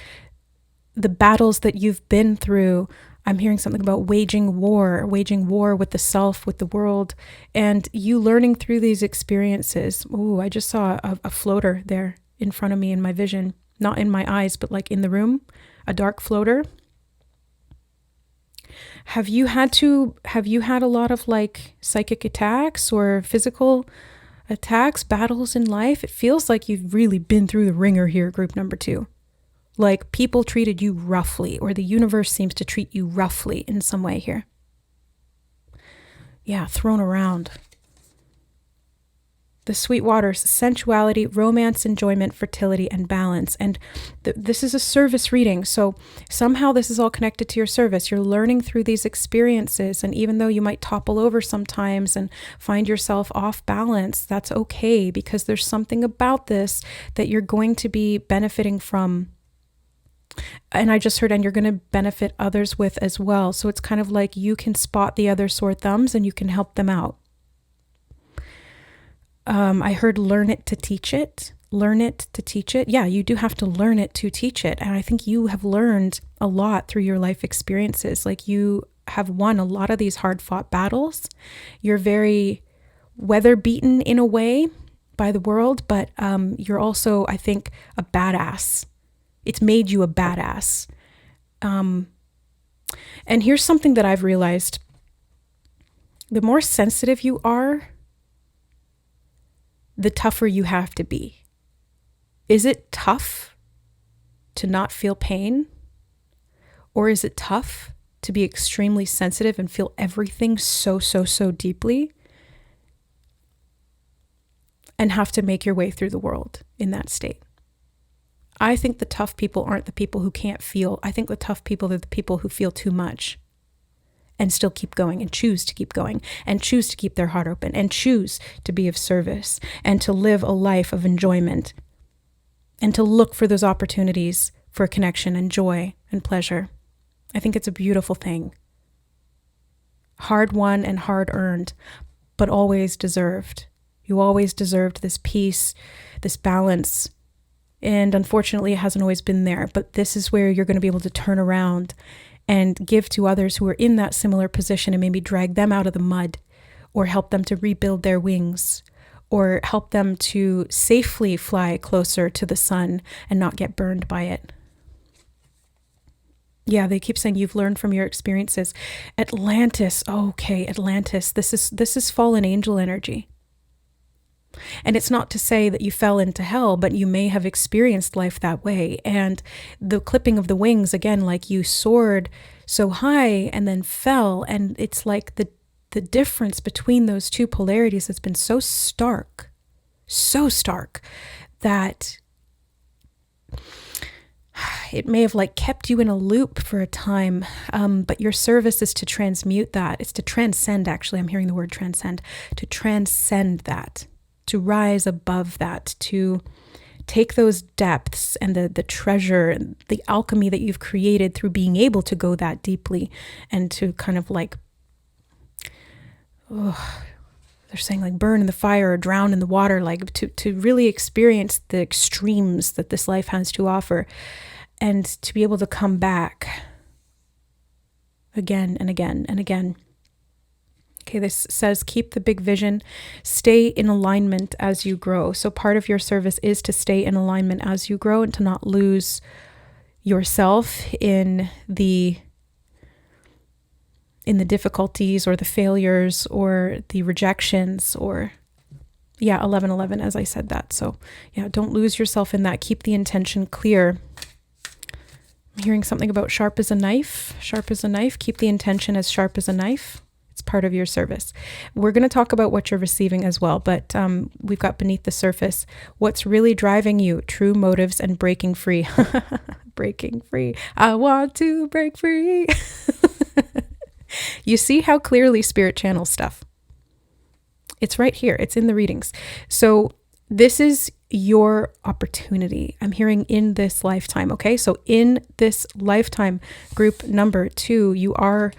Speaker 1: the battles that you've been through, I'm hearing something about waging war with the self, with the world, and you learning through these experiences. Ooh, I just saw a floater there in front of me in my vision, not in my eyes, but like in the room, a dark floater. Have you had a lot of like psychic attacks or physical attacks, battles in life? It feels like you've really been through the ringer here, group number 2. Like people treated you roughly, or the universe seems to treat you roughly in some way here. Yeah, thrown around. The sweet waters, sensuality, romance, enjoyment, fertility, and balance. And this is a service reading. So somehow this is all connected to your service. You're learning through these experiences. And even though you might topple over sometimes and find yourself off balance, that's okay, because there's something about this that you're going to be benefiting from. And I just heard, and you're going to benefit others with as well. So it's kind of like you can spot the other sore thumbs and you can help them out. I heard learn it to teach it. Learn it to teach it. Yeah, you do have to learn it to teach it. And I think you have learned a lot through your life experiences. Like you have won a lot of these hard fought battles. You're very weather beaten in a way by the world, but you're also, I think, a badass. It's made you a badass. And here's something that I've realized. The more sensitive you are, the tougher you have to be. Is it tough to not feel pain? Or is it tough to be extremely sensitive and feel everything so deeply and have to make your way through the world in that state? I think the tough people aren't the people who can't feel. I think the tough people are the people who feel too much and still keep going and choose to keep going and choose to keep their heart open and choose to be of service and to live a life of enjoyment and to look for those opportunities for connection and joy and pleasure. I think it's a beautiful thing. Hard won and hard earned, but always deserved. You always deserved this peace, this balance. And unfortunately, it hasn't always been there. But this is where you're going to be able to turn around and give to others who are in that similar position and maybe drag them out of the mud or help them to rebuild their wings or help them to safely fly closer to the sun and not get burned by it. Yeah, they keep saying you've learned from your experiences. Atlantis. Okay, Atlantis. This is fallen angel energy. And it's not to say that you fell into hell, but you may have experienced life that way. And the clipping of the wings, again, like you soared so high and then fell. And it's like the difference between those two polarities has been so stark that it may have like kept you in a loop for a time, but your service is to transmute that. It's to transcend, actually. I'm hearing the word transcend. To transcend that. To rise above that, to take those depths and the treasure and the alchemy that you've created through being able to go that deeply and to kind of like, they're saying like burn in the fire or drown in the water, like to really experience the extremes that this life has to offer and to be able to come back again and again and again. Okay, this says keep the big vision, stay in alignment as you grow. So part of your service is to stay in alignment as you grow and to not lose yourself in the difficulties or the failures or the rejections or 11:11 as I said that. So don't lose yourself in that. Keep the intention clear. I'm hearing something about sharp as a knife. Sharp as a knife. Keep the intention as sharp as a knife. It's part of your service. We're going to talk about what you're receiving as well, but we've got beneath the surface what's really driving you, true motives and breaking free. Breaking free. I want to break free. You see how clearly Spirit channels stuff. It's right here. It's in the readings. So this is your opportunity. I'm hearing in this lifetime. Okay. So in this lifetime, group number 2, you are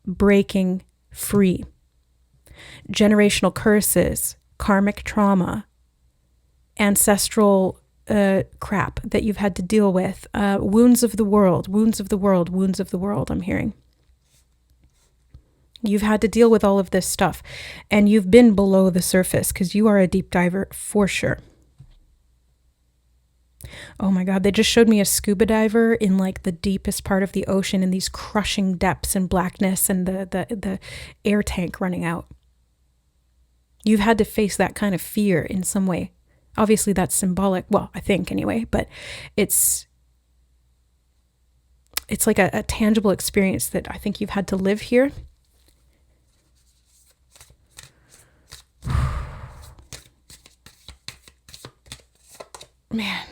Speaker 1: breaking free. Generational curses, karmic trauma, ancestral crap that you've had to deal with, wounds of the world, I'm hearing. You've had to deal with all of this stuff and you've been below the surface because you are a deep diver for sure. Oh my God, they just showed me a scuba diver in like the deepest part of the ocean in these crushing depths and blackness and the air tank running out. You've had to face that kind of fear in some way. Obviously that's symbolic, well, I think anyway, but it's like a tangible experience that I think you've had to live here. Man.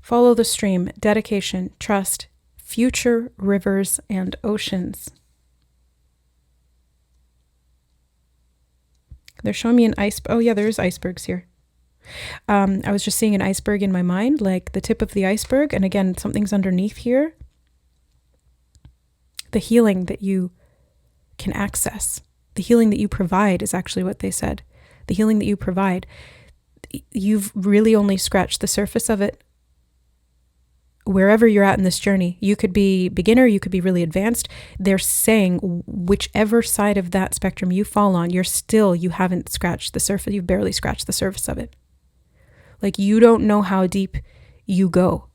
Speaker 1: Follow the stream, dedication, trust, future rivers and oceans. They're showing me an iceberg. Oh yeah, there's icebergs here. I was just seeing an iceberg in my mind, like the tip of the iceberg. And again, something's underneath here. The healing that you can access, the healing that you provide is actually what they said. The healing that you provide, you've really only scratched the surface of it. Wherever you're at in this journey, you could be beginner, you could be really advanced. They're saying whichever side of that spectrum you fall on, you haven't scratched the surface. You've barely scratched the surface of it. Like you don't know how deep you go.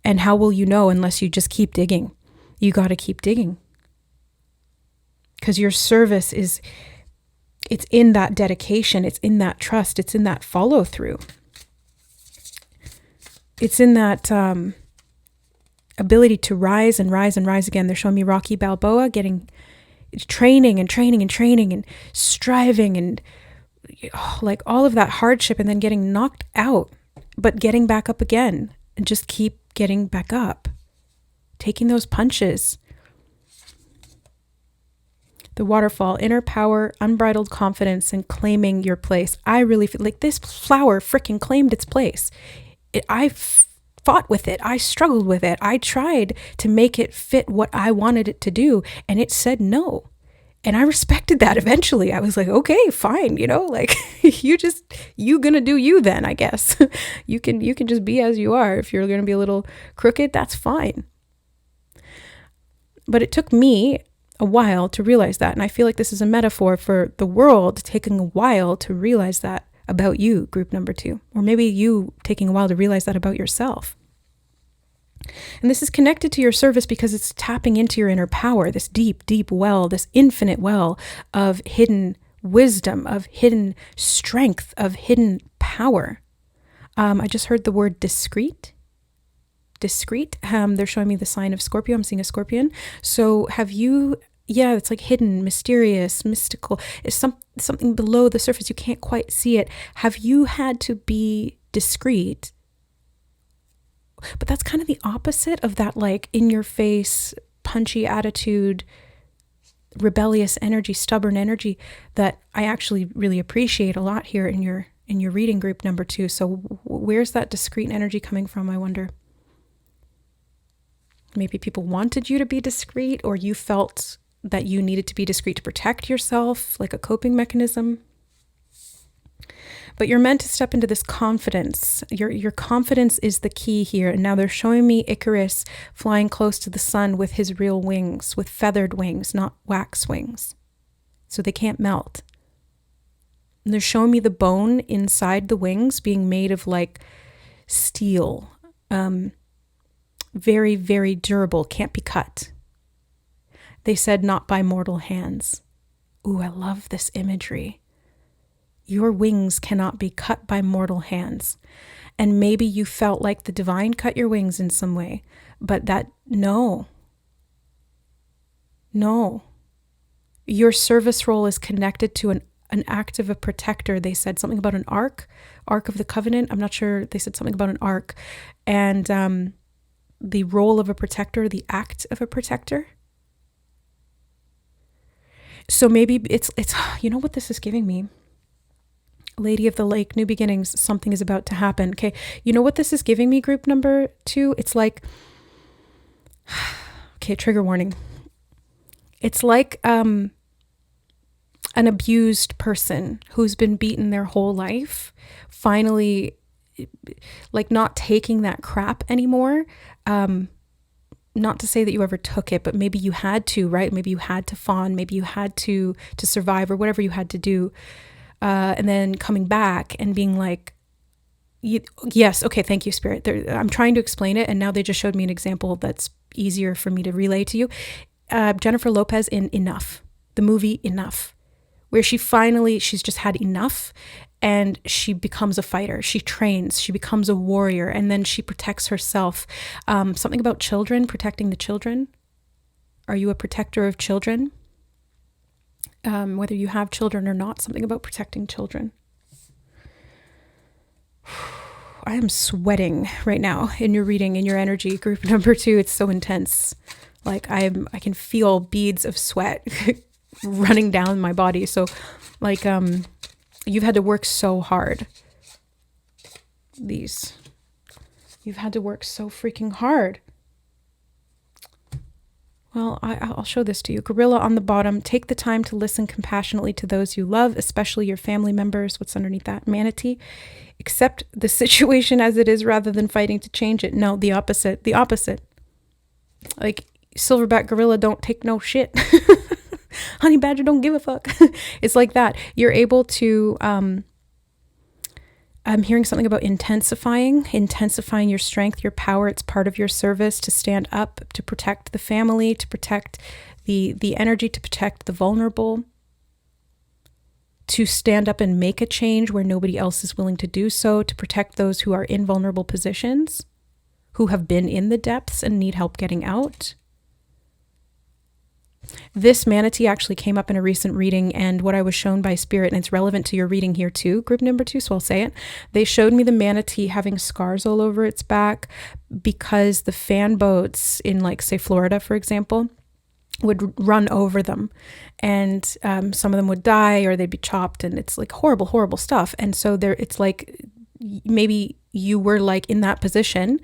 Speaker 1: And how will you know unless you just keep digging? You got to keep digging. Because your service it's in that dedication, it's in that trust, it's in that follow through. it's in that ability to rise and rise and rise again. They're showing me Rocky Balboa getting training and training and training and striving and like all of that hardship, and then getting knocked out, but getting back up again and just keep getting back up, taking those punches. The waterfall, inner power, unbridled confidence, and claiming your place. I really feel like this flower freaking claimed its place. I fought with it. I struggled with it. I tried to make it fit what I wanted it to do, and it said no. And I respected that eventually. I was like, okay, fine, like you gonna do you then, I guess. You can just be as you are. If you're gonna be a little crooked, that's fine. But it took me a while to realize that. And I feel like this is a metaphor for the world taking a while to realize that about you, group number 2. Or maybe you taking a while to realize that about yourself. And this is connected to your service because it's tapping into your inner power, this deep, deep well, this infinite well of hidden wisdom, of hidden strength, of hidden power. I just heard the word discreet. They're showing me the sign of Scorpio. I'm seeing a scorpion. So it's like hidden, mysterious, mystical. It's something below the surface. You can't quite see it. Have you had to be discreet? But that's kind of the opposite of that, like in your face, punchy attitude, rebellious energy, stubborn energy that I actually really appreciate a lot here in your reading, group number 2. So where's that discreet energy coming from, I wonder? Maybe people wanted you to be discreet, or you felt that you needed to be discreet to protect yourself, like a coping mechanism. But you're meant to step into this confidence. Your confidence is the key here. And now they're showing me Icarus flying close to the sun with his real wings, with feathered wings, not wax wings. So they can't melt. And they're showing me the bone inside the wings being made of like steel. Very, very durable, can't be cut. They said not by mortal hands. Ooh, I love this imagery. Your wings cannot be cut by mortal hands. And maybe you felt like the divine cut your wings in some way, but no. Your service role is connected to an act of a protector. They said something about an ark of the covenant. I'm not sure. They said something about an ark. And the role of a protector, the act of a protector. So maybe it's you know what this is giving me? Lady of the Lake, new beginnings, something is about to happen. Okay, you know what this is giving me, group number 2? It's like, okay, trigger warning. It's like an abused person who's been beaten their whole life, finally, like not taking that crap anymore. Not to say that you ever took it, but maybe you had to, right? Maybe you had to fawn, maybe you had to survive, or whatever you had to do. And then coming back and being like, yes, okay, thank you, Spirit. I'm trying to explain it, and now they just showed me an example that's easier for me to relay to you. Jennifer Lopez in Enough, the movie Enough, where she's just had enough, and she becomes a fighter. She trains, she becomes a warrior, and then she protects herself. Something about children, protecting the children. Are you a protector of children? Whether you have children or not, something about protecting children. I am sweating right now in your reading, in your energy, group number 2. It's so intense. Like I can feel beads of sweat running down my body. So like, you've had to work so hard. You've had to work so freaking hard. Well, I'll show this to you. Gorilla on the bottom. Take the time to listen compassionately to those you love, especially your family members. What's underneath that? Manatee. Accept the situation as it is rather than fighting to change it. No, the opposite. The opposite. Like silverback gorilla don't take no shit. Honey badger don't give a fuck. It's like that. You're able to... I'm hearing something about intensifying your strength, your power. It's part of your service to stand up, to protect the family, to protect the energy, to protect the vulnerable, to stand up and make a change where nobody else is willing to do so, to protect those who are in vulnerable positions. who have been in the depths and need help getting out. This manatee actually came up in a recent reading, and what I was shown by Spirit, and it's relevant to your reading here too, group number 2, so I'll say it. They showed me the manatee having scars all over its back because the fan boats in, like, say, Florida, for example, would run over them, and some of them would die or they'd be chopped, and it's like horrible, horrible stuff. And so there, it's like maybe you were like in that position,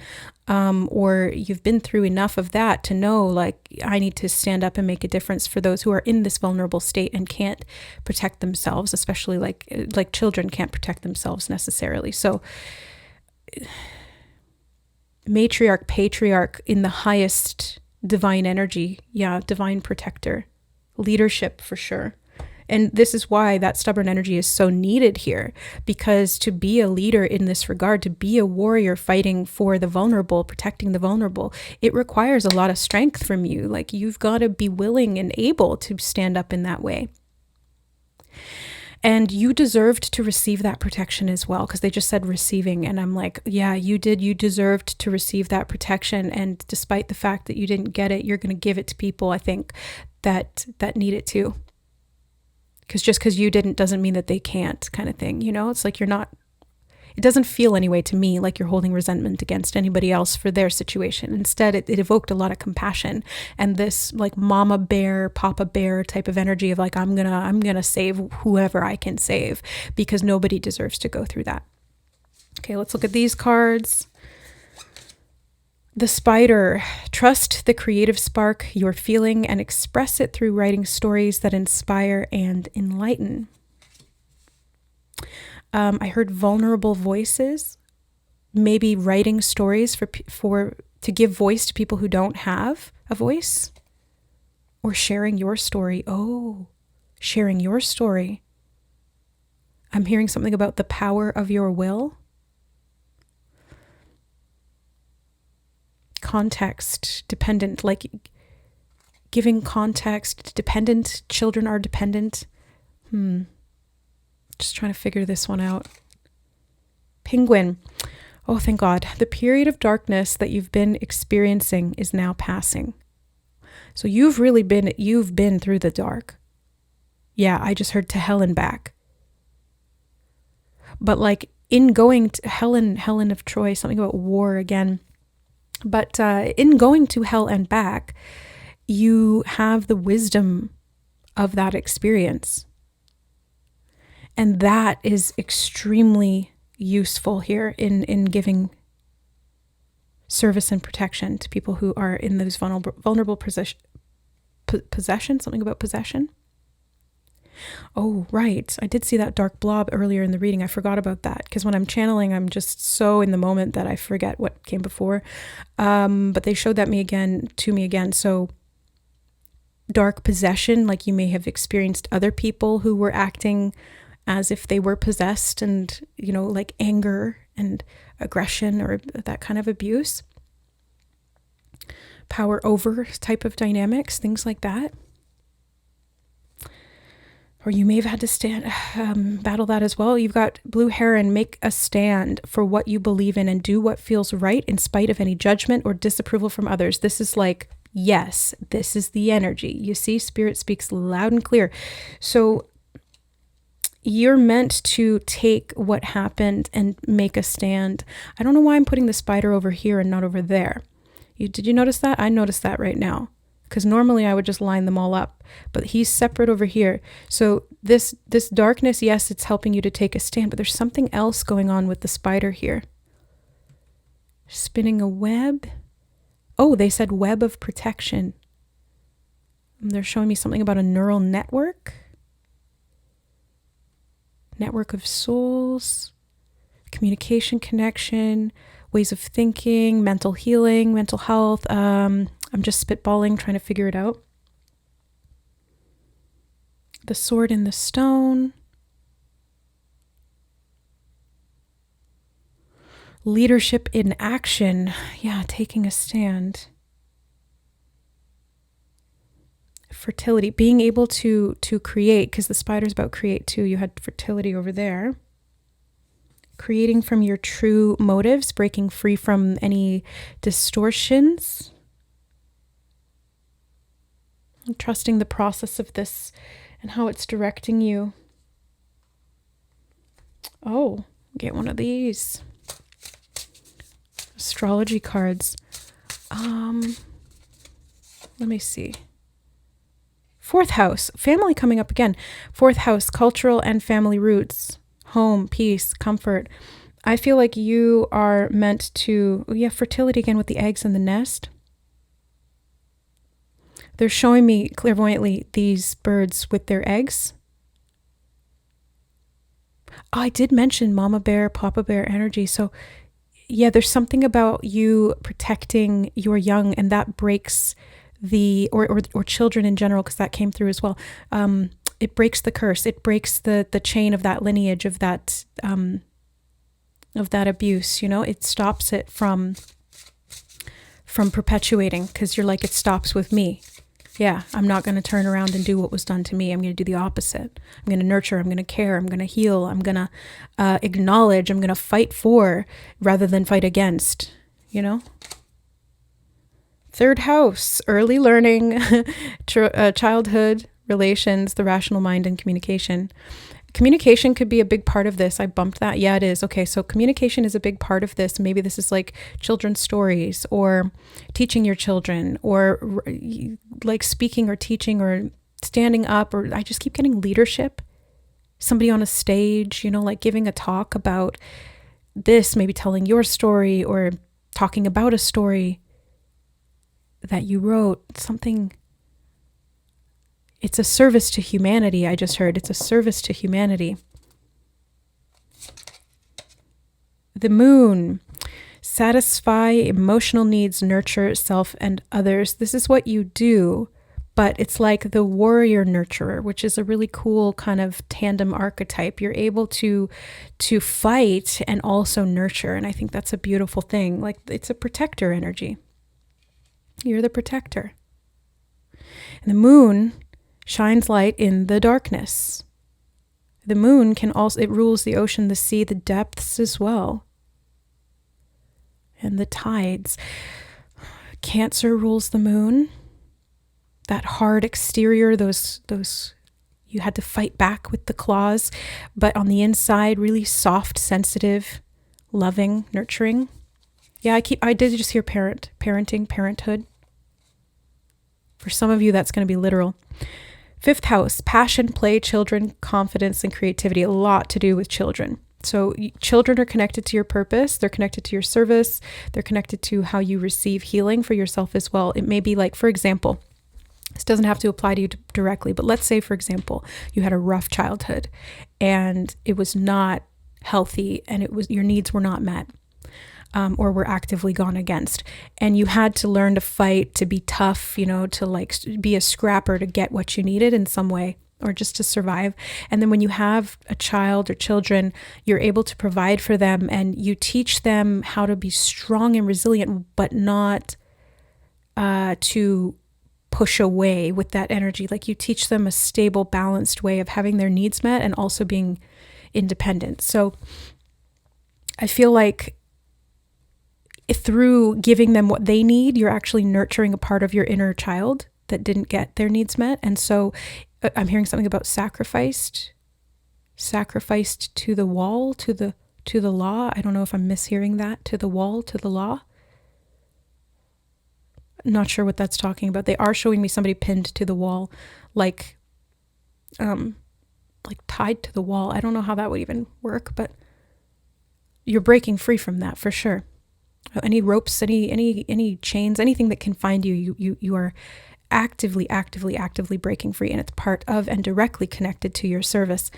Speaker 1: or you've been through enough of that to know, like, I need to stand up and make a difference for those who are in this vulnerable state and can't protect themselves, especially like children can't protect themselves necessarily. So matriarch, patriarch in the highest divine energy, divine protector, leadership for sure. And this is why that stubborn energy is so needed here, because to be a leader in this regard, to be a warrior fighting for the vulnerable, protecting the vulnerable, it requires a lot of strength from you. Like, you've got to be willing and able to stand up in that way. And you deserved to receive that protection as well, because they just said receiving. And I'm like, yeah, you did. You deserved to receive that protection. And despite the fact that you didn't get it, you're going to give it to people, I think, that need it too. Because just because you didn't doesn't mean that they can't, kind of thing. You know, it's like it doesn't feel anyway to me like you're holding resentment against anybody else for their situation. Instead, it evoked a lot of compassion and this like mama bear, papa bear type of energy of like, I'm gonna save whoever I can save, because nobody deserves to go through that. Okay, let's look at these cards. The Spider. Trust the creative spark you're feeling and express it through writing stories that inspire and enlighten. I heard vulnerable voices, maybe writing stories to give voice to people who don't have a voice, or sharing your story. Oh, sharing your story. I'm hearing something about the power of your will. Context dependent, like giving context dependent. Children are dependent. Just trying to figure this one out. Penguin. Oh, thank God. The period of darkness that you've been experiencing is now passing. So you've been through the dark. Yeah, I just heard to hell and back. But like in going to Helen of Troy, something about war again. But in going to hell and back, you have the wisdom of that experience. And that is extremely useful here in giving service and protection to people who are in those vulnerable possession, something about possession. Oh, right. I did see that dark blob earlier in the reading. I forgot about that because when I'm channeling, I'm just so in the moment that I forget what came before. But they showed that to me again. So dark possession, like you may have experienced other people who were acting as if they were possessed, and, you know, like anger and aggression or that kind of abuse. Power over type of dynamics, things like that. Or you may have had to battle that as well. You've got Blue Heron. Make a stand for what you believe in and do what feels right in spite of any judgment or disapproval from others. This is like, yes, this is the energy. You see, Spirit speaks loud and clear. So you're meant to take what happened and make a stand. I don't know why I'm putting the spider over here and not over there. Did you notice that? I noticed that right now. Because normally I would just line them all up, but he's separate over here. So this darkness, yes, it's helping you to take a stand, but there's something else going on with the spider here. Spinning a web. Oh, they said web of protection. And they're showing me something about a neural network. Network of souls, communication, connection, ways of thinking, mental healing, mental health. I'm just spitballing, trying to figure it out. The sword and the stone. Leadership in action. Yeah, taking a stand. Fertility, being able to create, because the spider's about create too. You had fertility over there. creating from your true motives, breaking free from any distortions, and trusting the process of this and how it's directing you. Oh, get one of these astrology cards. Let me see. Fourth house, family coming up again. Fourth house, cultural and family roots, home, peace, comfort. I feel like you are meant to, fertility again with the eggs in the nest. They're showing me clairvoyantly these birds with their eggs. Oh, I did mention mama bear, papa bear energy. So yeah, there's something about you protecting your young, and that breaks the, or children in general, because that came through as well. It breaks the curse. It breaks the chain of that lineage, of that abuse, It stops it from perpetuating, because you're like, it stops with me. Yeah, I'm not going to turn around and do what was done to me. I'm going to do the opposite. I'm going to nurture. I'm going to care. I'm going to heal. I'm going to acknowledge. I'm going to fight for rather than fight against, Third house, early learning, childhood, relations, the rational mind, and communication. Communication could be a big part of this. I bumped that. Yeah, it is. Okay, so communication is a big part of this. Maybe this is like children's stories, or teaching your children, or like speaking or teaching or standing up, or I just keep getting leadership. Somebody on a stage, like giving a talk about this, maybe telling your story or talking about a story that you wrote, something. It's a service to humanity, I just heard. It's a service to humanity. The moon. Satisfy emotional needs, nurture self and others. This is what you do, but it's like the warrior nurturer, which is a really cool kind of tandem archetype. You're able to fight and also nurture, and I think that's a beautiful thing. Like, it's a protector energy. You're the protector. And the moon shines light in the darkness. The moon it rules the ocean, the sea, the depths as well. And the tides. Cancer rules the moon. That hard exterior, those you had to fight back with the claws, but on the inside, really soft, sensitive, loving, nurturing. Yeah, I did just hear parenting, parenthood. For some of you, that's going to be literal. Fifth house, passion, play, children, confidence, and creativity. A lot to do with children. So children are connected to your purpose. They're connected to your service. They're connected to how you receive healing for yourself as well. It may be like, for example, this doesn't have to apply to you directly, but let's say, for example, you had a rough childhood and it was not healthy, and your needs were not met. Or were actively gone against. And you had to learn to fight, to be tough, to like be a scrapper to get what you needed in some way, or just to survive. And then when you have a child or children, you're able to provide for them, and you teach them how to be strong and resilient, but not to push away with that energy. Like, you teach them a stable, balanced way of having their needs met and also being independent. So I feel like through giving them what they need, you're actually nurturing a part of your inner child that didn't get their needs met. And so I'm hearing something about sacrificed to the wall, to the law. I don't know if I'm mishearing that. To the wall, to the law. Not sure what that's talking about. They are showing me somebody pinned to the wall, like tied to the wall. I don't know how that would even work, but you're breaking free from that for sure. Any ropes, any chains, anything that can find you, you are actively breaking free, and it's part of and directly connected to your service.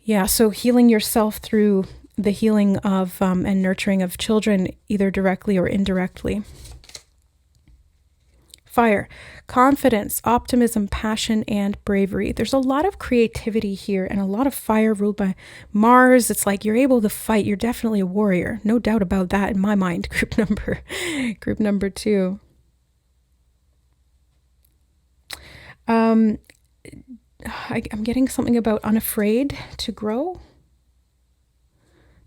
Speaker 1: Yeah, so healing yourself through the healing of and nurturing of children, either directly or indirectly. Fire, confidence, optimism, passion, and bravery. There's a lot of creativity here, and a lot of fire ruled by Mars. It's like you're able to fight. You're definitely a warrior. No doubt about that in my mind. Group number 2. I'm getting something about unafraid to grow.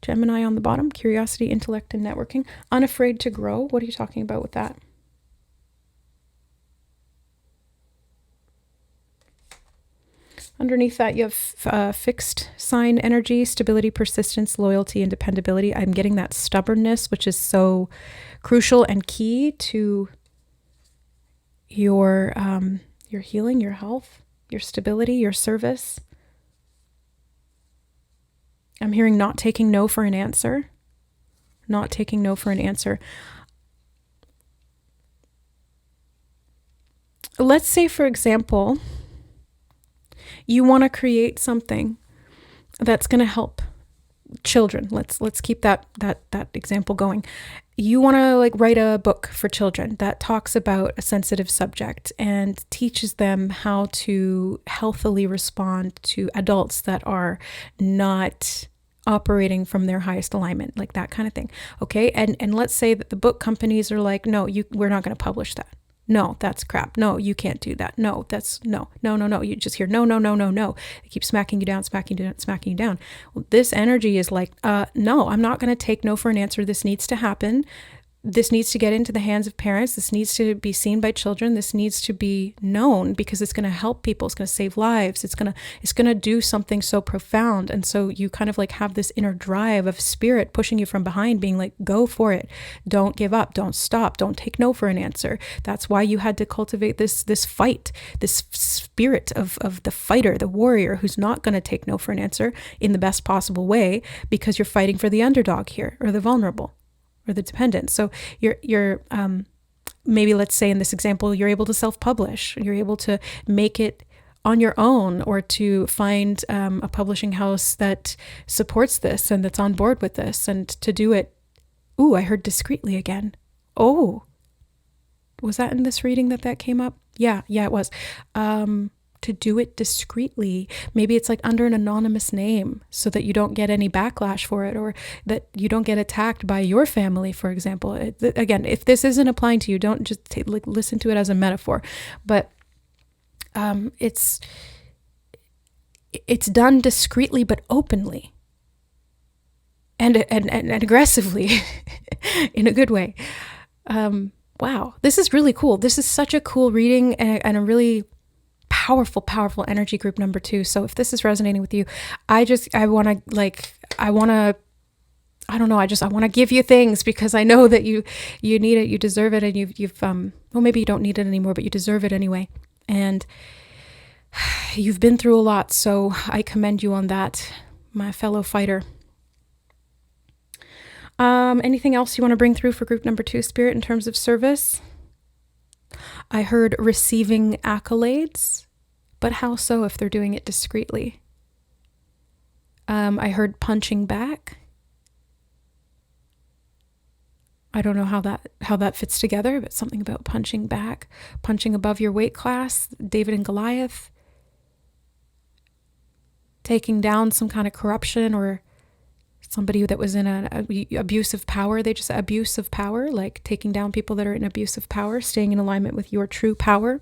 Speaker 1: Gemini on the bottom, curiosity, intellect, and networking. Unafraid to grow. What are you talking about with that? Underneath that, you have fixed sign energy, stability, persistence, loyalty, and dependability. I'm getting that stubbornness, which is so crucial and key to your healing, your health, your stability, your service. I'm hearing not taking no for an answer. Not taking no for an answer. Let's say, for example, you want to create something that's going to help children. Let's keep that example going. You want to like write a book for children that talks about a sensitive subject and teaches them how to healthily respond to adults that are not operating from their highest alignment, like that kind of thing. Okay. And let's say that the book companies are like, no, we're not going to publish that. No, that's crap. No, you can't do that. No, that's no. You just hear no. They keep smacking you down. Well, this energy is like, no, I'm not going to take no for an answer. This needs to happen. This needs to get into the hands of parents. This needs to be seen by children. This needs to be known because it's going to help people. It's going to save lives. It's going to do something so profound. And so you kind of like have this inner drive of spirit pushing you from behind, being like, go for it. Don't give up. Don't stop. Don't take no for an answer. That's why you had to cultivate this fight, this spirit of the fighter, the warrior who's not going to take no for an answer in the best possible way, because you're fighting for the underdog here, or the vulnerable, or the dependent. So you're maybe, let's say in this example, you're able to self-publish. You're able to make it on your own, or to find a publishing house that supports this and that's on board with this, and to do it. Ooh, I heard discreetly again. Oh, was that in this reading that came up? Yeah, it was. To do it discreetly. Maybe it's like under an anonymous name so that you don't get any backlash for it, or that you don't get attacked by your family, for example. Again, if this isn't applying to you, don't just listen to it as a metaphor. But it's done discreetly but openly and aggressively in a good way. Wow, this is really cool. This is such a cool reading and a really powerful energy group number 2. So if this is resonating with you, I want to give you things, because I know that you need it, you deserve it, and you've well, maybe you don't need it anymore, but you deserve it anyway. And you've been through a lot, so I commend you on that, my fellow fighter. Anything else you want to bring through for group number 2, Spirit, in terms of service? I heard receiving accolades, but how so if they're doing it discreetly? I heard punching back. I don't know how that fits together, but something about punching back, punching above your weight class, David and Goliath, taking down some kind of corruption, or somebody that was in an abusive power. They just abuse of power, like taking down people that are in abusive power, staying in alignment with your true power,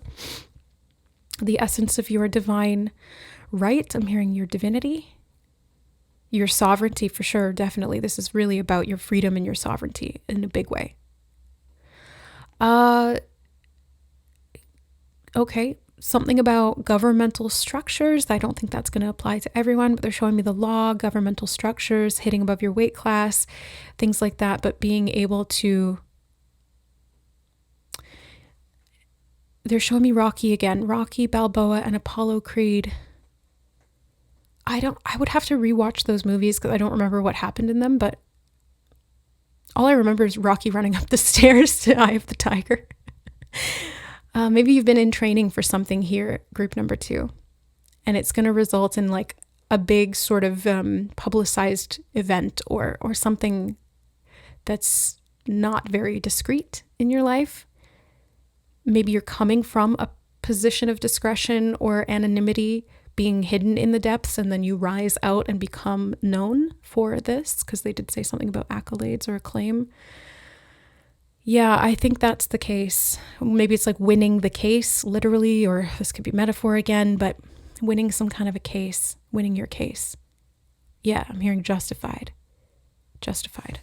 Speaker 1: the essence of your divine right. I'm hearing your divinity, your sovereignty, for sure. Definitely. This is really about your freedom and your sovereignty in a big way. Okay. Something about governmental structures. I don't think that's going to apply to everyone, but they're showing me the law, governmental structures, hitting above your weight class, things like that. But being able to, they're showing me Rocky again, Rocky Balboa and Apollo Creed. I would have to rewatch those movies because I don't remember what happened in them, but all I remember is Rocky running up the stairs to Eye of the Tiger. Maybe you've been in training for something here, group number 2, and it's going to result in like a big sort of publicized event or something that's not very discreet in your life. Maybe you're coming from a position of discretion or anonymity, being hidden in the depths, and then you rise out and become known for this, because they did say something about accolades or acclaim. Yeah, I think that's the case. Maybe it's like winning the case, literally, or this could be metaphor again, but winning some kind of a case, winning your case. Yeah, I'm hearing justified. justified.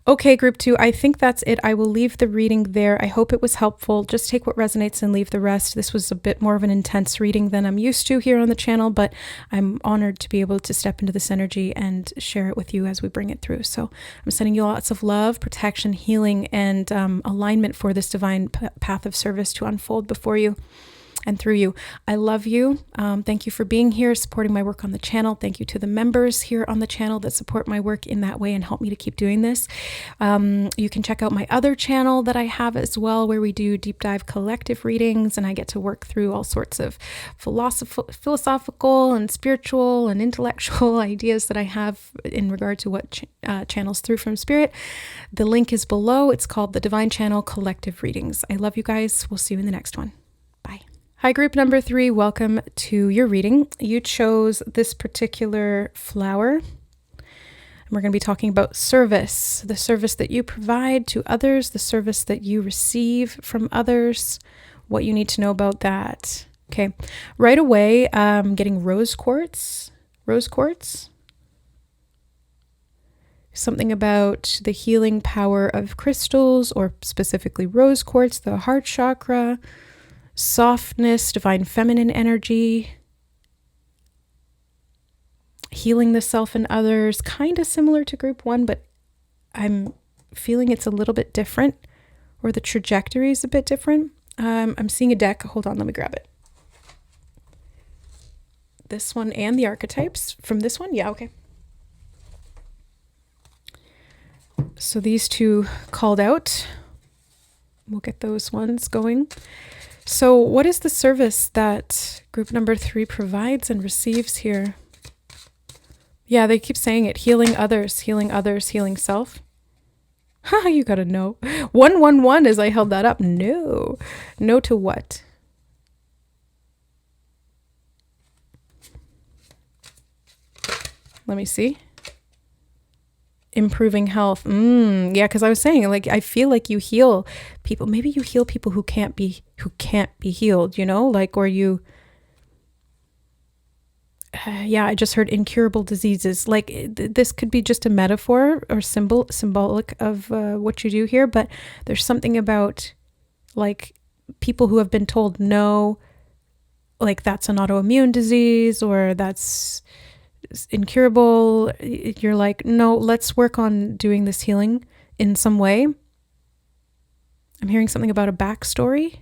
Speaker 1: Okay, group 2, I think that's it. I will leave the reading there. I hope it was helpful. Just take what resonates and leave the rest. This was a bit more of an intense reading than I'm used to here on the channel, but I'm honored to be able to step into this energy and share it with you as we bring it through. So I'm sending you lots of love, protection, healing, and alignment for this divine path of service to unfold before you and through you. I love you. Thank you for being here, supporting my work on the channel. Thank you to the members here on the channel that support my work in that way and help me to keep doing this. You can check out my other channel that I have as well, where we do deep dive collective readings, and I get to work through all sorts of philosophical and spiritual and intellectual ideas that I have in regard to what channels through from spirit. The link is below. It's called the Divine Channel Collective Readings. I love you guys. We'll see you in the next one. Bye. Hi, group number 3. Welcome to your reading. You chose this particular flower. We're going to be talking about service, the service that you provide to others, the service that you receive from others, what you need to know about that. Okay, right away, getting rose quartz. Something about the healing power of crystals, or specifically rose quartz, the heart chakra, softness, divine feminine energy, healing the self and others, kind of similar to group 1, but I'm feeling it's a little bit different, or the trajectory is a bit different. I'm seeing a deck. Hold on, let me grab it. This one and the archetypes from this one. Yeah, okay. So these two called out. We'll get those ones going. So what is the service that group number 3 provides and receives here? Yeah, they keep saying it. Healing others, healing self. Ha, you gotta know. 111 as I held that up. No. No to what? Let me see. Improving health. Yeah, because I was saying, like, I feel like you heal people. Maybe you heal people who can't be healed, you know, like, or you. Yeah, I just heard incurable diseases. Like, this could be just a metaphor or symbolic of what you do here, but there's something about, like, people who have been told no, like that's an autoimmune disease or that's incurable. You're like, no, let's work on doing this healing in some way. I'm hearing something about a backstory.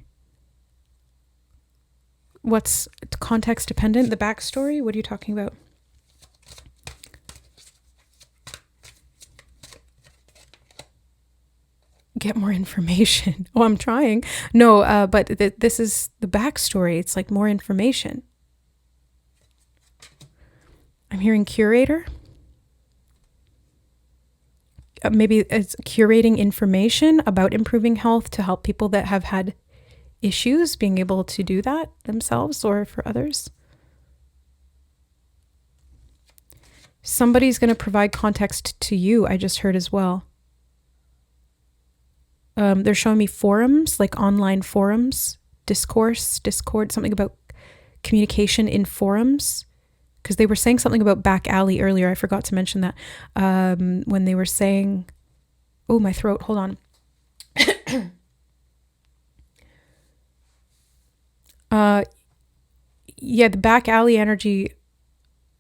Speaker 1: What's context dependent? The backstory? What are you talking about? Get more information. Oh, I'm trying. No, but this is the backstory. It's like more information. I'm hearing curator. Maybe it's curating information about improving health to help people that have had issues being able to do that themselves or for others. Somebody's going to provide context to you, I just heard as well. They're showing me forums, like online forums, Discord, something about communication in forums. Because they were saying something about back alley earlier. I forgot to mention that. When they were saying, oh, my throat, hold on. Yeah, the back alley energy,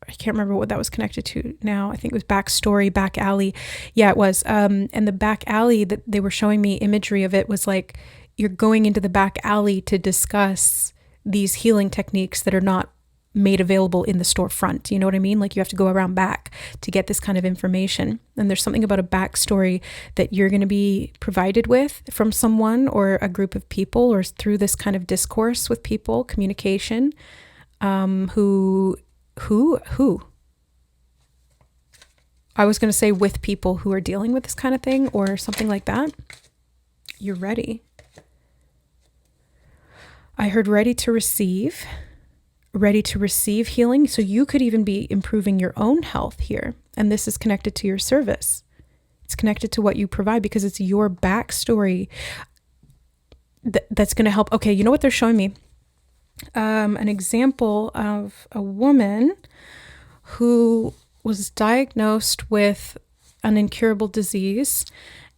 Speaker 1: I can't remember what that was connected to now. I think it was backstory, back alley. Yeah, it was. And the back alley that they were showing me imagery of it was like, you're going into the back alley to discuss these healing techniques that are not made available in the storefront. You know what I mean? Like you have to go around back to get this kind of information. And there's something about a backstory that you're going to be provided with from someone or a group of people or through this kind of discourse with people, communication, who I was going to say with people who are dealing with this kind of thing or something like that. You're ready. I heard ready to receive healing. So you could even be improving your own health here. And this is connected to your service. It's connected to what you provide because it's your backstory that's going to help. Okay, you know what they're showing me? An example of a woman who was diagnosed with an incurable disease,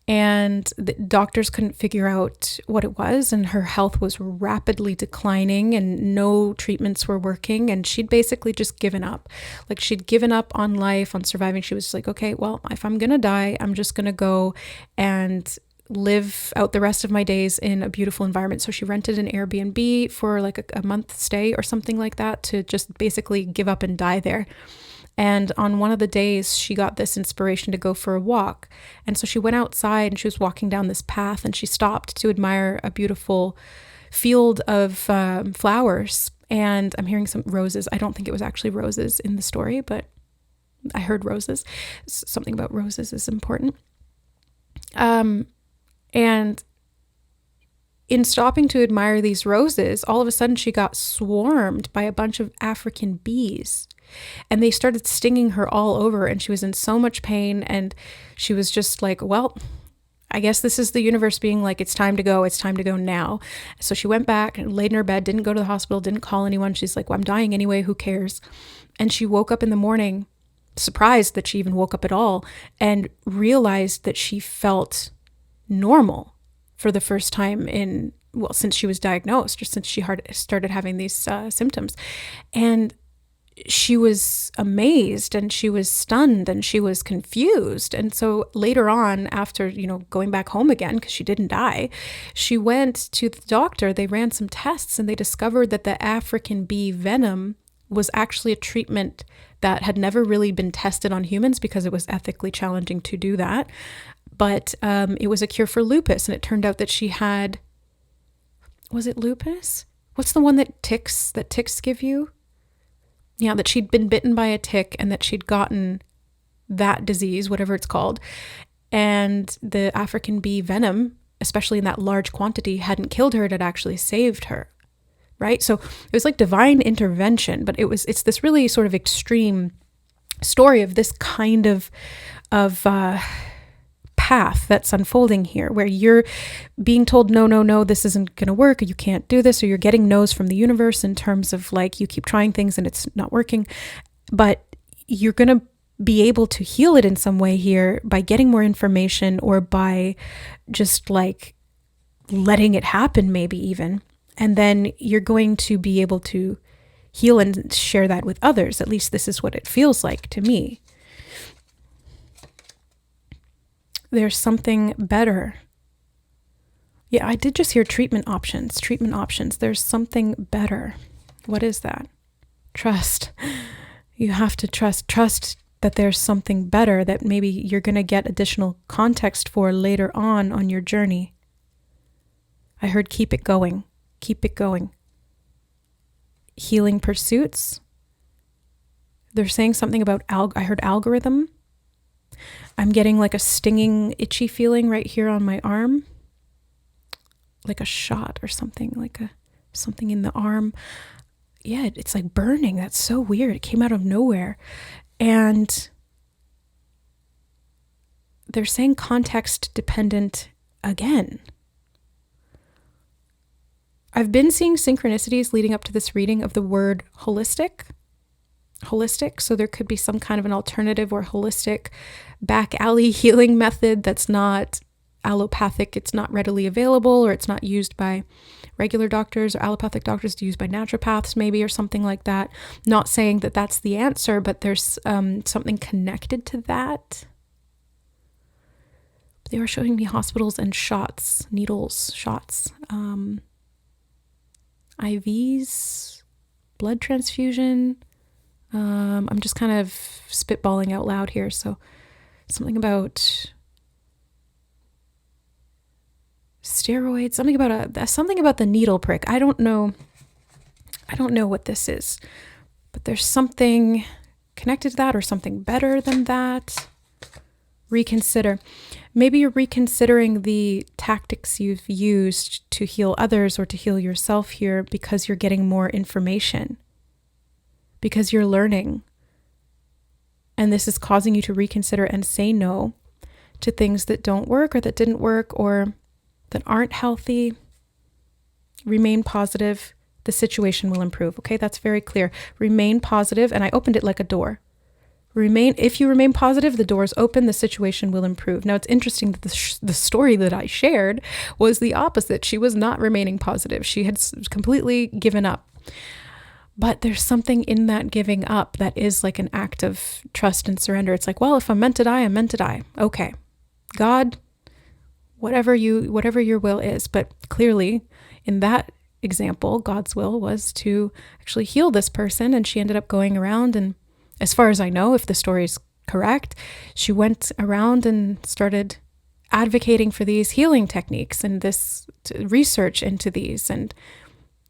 Speaker 1: and the doctors couldn't figure out what it was, and her health was rapidly declining and no treatments were working, and she'd basically just given up. Like, she'd given up on life, on surviving. She was like, okay, well, if I'm gonna die, I'm just gonna go and live out the rest of my days in a beautiful environment. So she rented an Airbnb for like a month stay or something like that, to just basically give up and die there. And on one of the days, she got this inspiration to go for a walk. And so she went outside and she was walking down this path, and she stopped to admire a beautiful field of flowers. And I'm hearing some roses. I don't think it was actually roses in the story, but I heard roses. Something about roses is important. And in stopping to admire these roses, all of a sudden she got swarmed by a bunch of African bees. And they started stinging her all over, and she was in so much pain, and she was just like, well, I guess this is the universe being like, it's time to go now. So she went back and laid in her bed, didn't go to the hospital, didn't call anyone. She's like, well, I'm dying anyway, who cares? And she woke up in the morning, surprised that she even woke up at all, and realized that she felt normal for the first time since she was diagnosed, or since she started having these symptoms. And she was amazed, and she was stunned, and she was confused. And so later on, after, going back home again, because she didn't die, she went to the doctor. They ran some tests, and they discovered that the African bee venom was actually a treatment that had never really been tested on humans because it was ethically challenging to do that. But it was a cure for lupus. And it turned out that she had, was it lupus? What's the one that ticks give you? Yeah, that she'd been bitten by a tick, and that she'd gotten that disease, whatever it's called. And the African bee venom, especially in that large quantity, hadn't killed her. It had actually saved her, right? So it was like divine intervention, but it's this really sort of extreme story of this kind of path that's unfolding here, where you're being told, no, this isn't going to work, or you can't do this, or you're getting no's from the universe in terms of like, you keep trying things and it's not working. But you're going to be able to heal it in some way here by getting more information, or by just like letting it happen, maybe even. And then you're going to be able to heal and share that with others. At least this is what it feels like to me. There's something better. Yeah, I did just hear treatment options. There's something better. What is that? Trust. You have to trust that there's something better that maybe you're going to get additional context for later on your journey. I heard keep it going. Healing pursuits. They're saying something about, I heard algorithm. I'm getting like a stinging, itchy feeling right here on my arm. Like a shot or something, something in the arm. Yeah, it's like burning. That's so weird. It came out of nowhere. And they're saying context dependent again. I've been seeing synchronicities leading up to this reading of the word holistic. So there could be some kind of an alternative or holistic back alley healing method that's not allopathic. It's not readily available, or it's not used by regular doctors or allopathic doctors, used by naturopaths maybe, or something like that. Not saying that that's the answer, but there's something connected to that. They were showing me hospitals and shots, needles, shots, IVs, blood transfusion. I'm just kind of spitballing out loud here. So something about steroids, something about the needle prick. I don't know what this is, but there's something connected to that, or something better than that. Reconsider. Maybe you're reconsidering the tactics you've used to heal others or to heal yourself here, because you're getting more information, because you're learning. And this is causing you to reconsider and say no to things that don't work, or that didn't work, or that aren't healthy. Remain positive. The situation will improve. Okay, that's very clear. Remain positive. And I opened it like a door. If you remain positive, the doors open, the situation will improve. Now, it's interesting that the story that I shared was the opposite. She was not remaining positive. She had completely given up. But there's something in that giving up that is like an act of trust and surrender. It's like, well, if I'm meant to die, I'm meant to die. Okay, God, whatever your will is. But clearly, in that example, God's will was to actually heal this person, and she ended up going around, and as far as I know, if the story is correct, she went around and started advocating for these healing techniques and this research into these and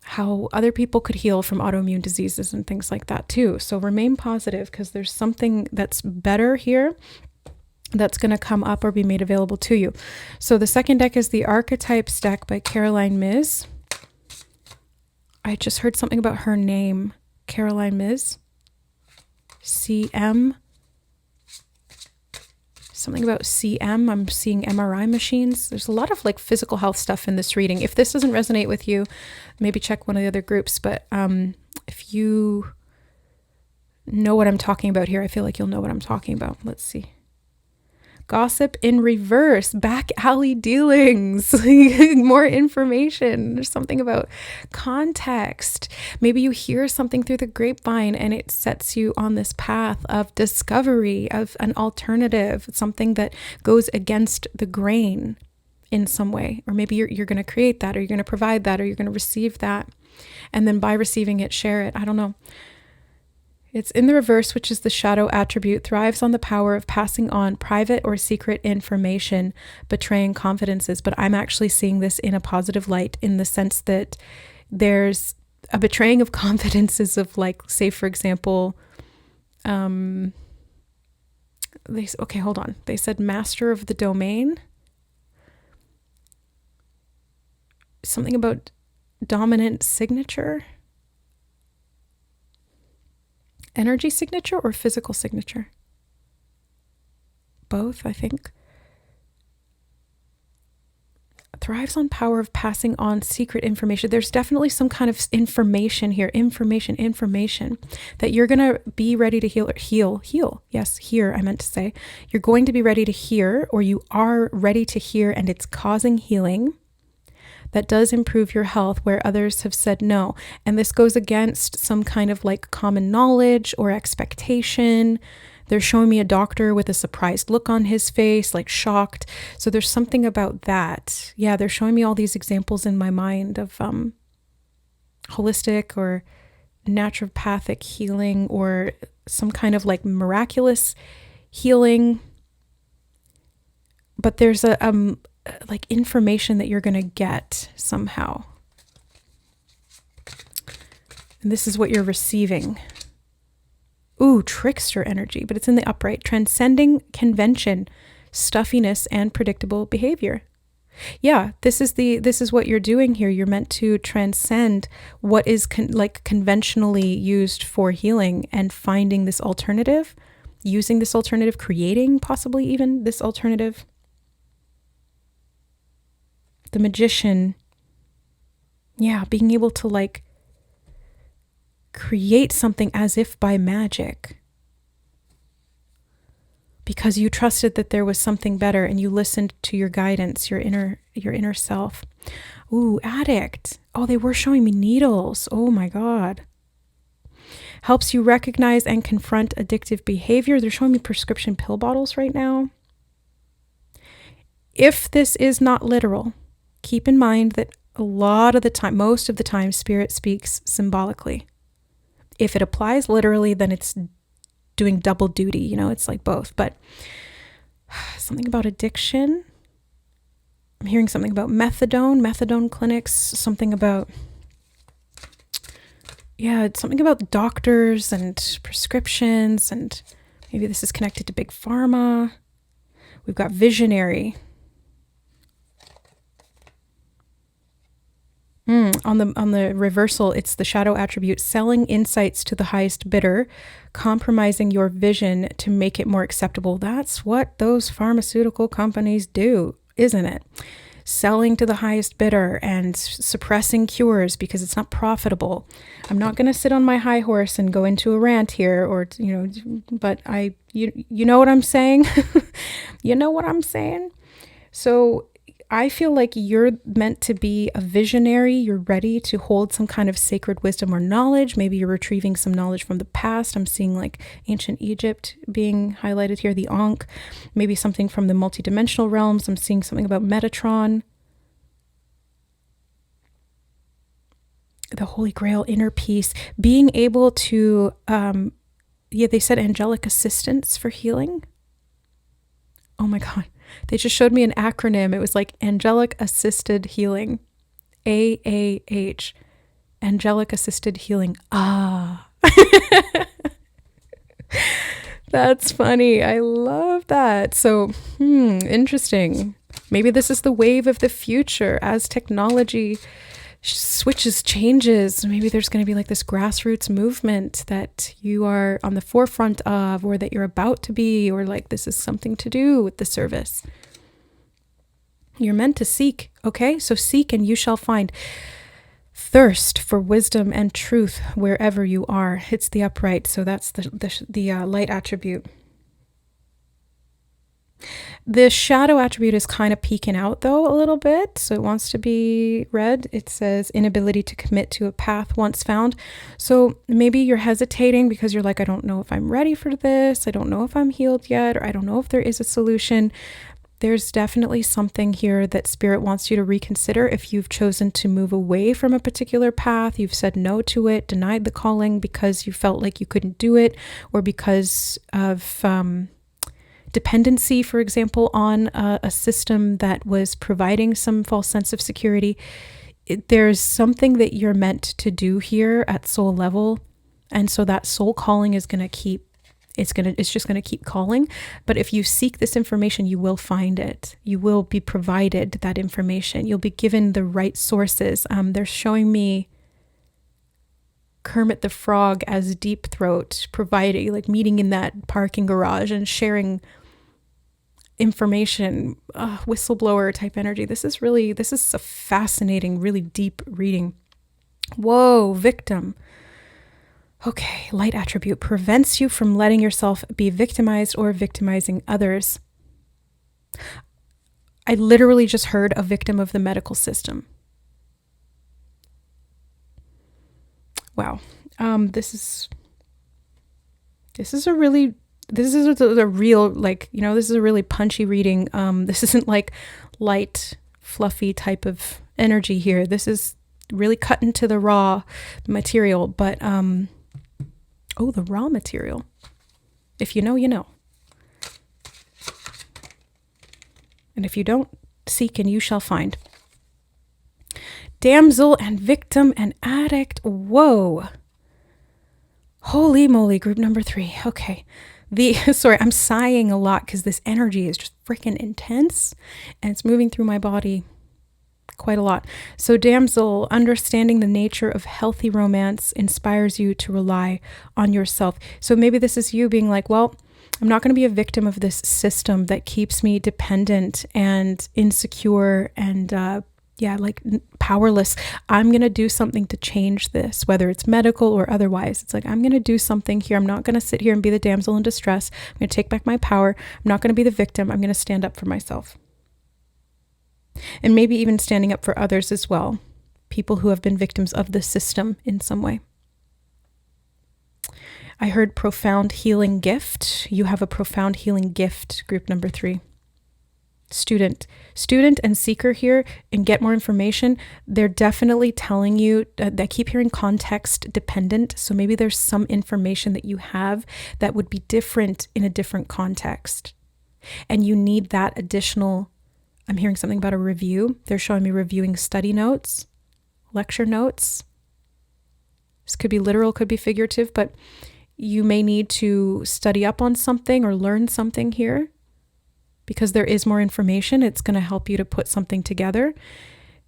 Speaker 1: how other people could heal from autoimmune diseases and things like that too. So remain positive, because there's something that's better here that's going to come up or be made available to you. So the second deck is the Archetypes deck by Caroline Myss. I just heard something about her name, Caroline Myss. CM. Something about CM. I'm seeing MRI machines. There's a lot of like physical health stuff in this reading. If this doesn't resonate with you, maybe check one of the other groups. But if you know what I'm talking about here, I feel like you'll know what I'm talking about. Let's see. Gossip in reverse, back alley dealings, more information. There's something about context. Maybe you hear something through the grapevine and it sets you on this path of discovery of an alternative, something that goes against the grain in some way. Or maybe you're going to create that, or you're going to provide that, or you're going to receive that. And then by receiving it, share it. I don't know. It's in the reverse, which is the shadow attribute, thrives on the power of passing on private or secret information, betraying confidences. But I'm actually seeing this in a positive light, in the sense that there's a betraying of confidences of, like, say, for example, hold on. They said master of the domain. Something about dominant signature. Energy signature or physical signature? Both, I think. Thrives on power of passing on secret information. There's definitely some kind of information here. Information that you're going to be ready to heal. Yes, hear, I meant to say. You're going to be ready to hear, or you are ready to hear, and it's causing healing. That does improve your health where others have said no. And this goes against some kind of like common knowledge or expectation. They're showing me a doctor with a surprised look on his face, like shocked. So there's something about that. Yeah, they're showing me all these examples in my mind of holistic or naturopathic healing, or some kind of like miraculous healing. But there's a like information that you're going to get somehow. And this is what you're receiving. Ooh, trickster energy, but it's in the upright. Transcending convention, stuffiness, and predictable behavior. Yeah, this is what you're doing here. You're meant to transcend what is conventionally used for healing, and finding this alternative, using this alternative, creating possibly even this alternative. The magician, yeah, being able to like create something as if by magic, because you trusted that there was something better and you listened to your guidance, your inner self. Ooh, addict. Oh, they were showing me needles. Oh my God. Helps you recognize and confront addictive behavior. They're showing me prescription pill bottles right now. If this is not literal, keep in mind that a lot of the time, most of the time, Spirit speaks symbolically. If it applies literally, then it's doing double duty. It's like both. But something about addiction. I'm hearing something about methadone clinics, something about, it's something about doctors and prescriptions, and maybe this is connected to big pharma. We've got visionary. On the reversal, it's the shadow attribute, selling insights to the highest bidder, compromising your vision to make it more acceptable. That's what those pharmaceutical companies do, isn't it? selling to the highest bidder and suppressing cures because it's not profitable. I'm not going to sit on my high horse and go into a rant here, or, but you know what I'm saying? You know what I'm saying? So I feel like you're meant to be a visionary. You're ready to hold some kind of sacred wisdom or knowledge. Maybe you're retrieving some knowledge from the past. I'm seeing like ancient Egypt being highlighted here, the Ankh, maybe something from the multidimensional realms. I'm seeing something about Metatron, the Holy Grail, inner peace, being able to, they said angelic assistance for healing. Oh my God. They just showed me an acronym. It was like Angelic Assisted Healing. AAH. Angelic Assisted Healing. Ah. That's funny. I love that. So, interesting. Maybe this is the wave of the future as technology changes. Maybe there's going to be like this grassroots movement that you are on the forefront of, or that you're about to be, or like this is something to do with the service. You're meant to seek. Okay, so seek and you shall find. Thirst for wisdom and truth wherever you are. It's the upright. So that's the light attribute. The shadow attribute is kind of peeking out though a little bit. So it wants to be read. It says inability to commit to a path once found. So maybe you're hesitating because you're like, I don't know if I'm ready for this. I don't know if I'm healed yet, or I don't know if there is a solution. There's definitely something here that Spirit wants you to reconsider. If you've chosen to move away from a particular path, you've said no to it, denied the calling because you felt like you couldn't do it, or because of dependency, for example, on a system that was providing some false sense of security. There's something that you're meant to do here at soul level. And so that soul calling is going to keep, it's just going to keep calling. But if you seek this information, you will find it. You will be provided that information. You'll be given the right sources. They're showing me Kermit the Frog as Deep Throat, providing, like meeting in that parking garage and sharing information, whistleblower type energy. This is a fascinating, really deep reading. Whoa, victim. Okay, light attribute prevents you from letting yourself be victimized or victimizing others. I literally just heard a victim of the medical system. Wow. This is a real, this is a really punchy reading. This isn't like light, fluffy type of energy here. This is really cut into the raw material, but, the raw material. If you know, you know. And if you don't, seek and you shall find. Damsel and victim and addict. Whoa. Holy moly, group number 3. Okay. Sorry, I'm sighing a lot because this energy is just freaking intense and it's moving through my body quite a lot. So damsel, understanding the nature of healthy romance inspires you to rely on yourself. So maybe this is you being like, well, I'm not going to be a victim of this system that keeps me dependent and insecure and powerless. I'm going to do something to change this, whether it's medical or otherwise. It's like, I'm going to do something here. I'm not going to sit here and be the damsel in distress. I'm going to take back my power. I'm not going to be the victim. I'm going to stand up for myself. And maybe even standing up for others as well. People who have been victims of the system in some way. I heard profound healing gift. You have a profound healing gift, group number 3. Student and seeker here, and get more information. They're definitely telling you, I keep hearing context dependent. So maybe there's some information that you have that would be different in a different context. And you need that additional, I'm hearing something about a review. They're showing me reviewing study notes, lecture notes. This could be literal, could be figurative, but you may need to study up on something or learn something here. Because there is more information, it's going to help you to put something together.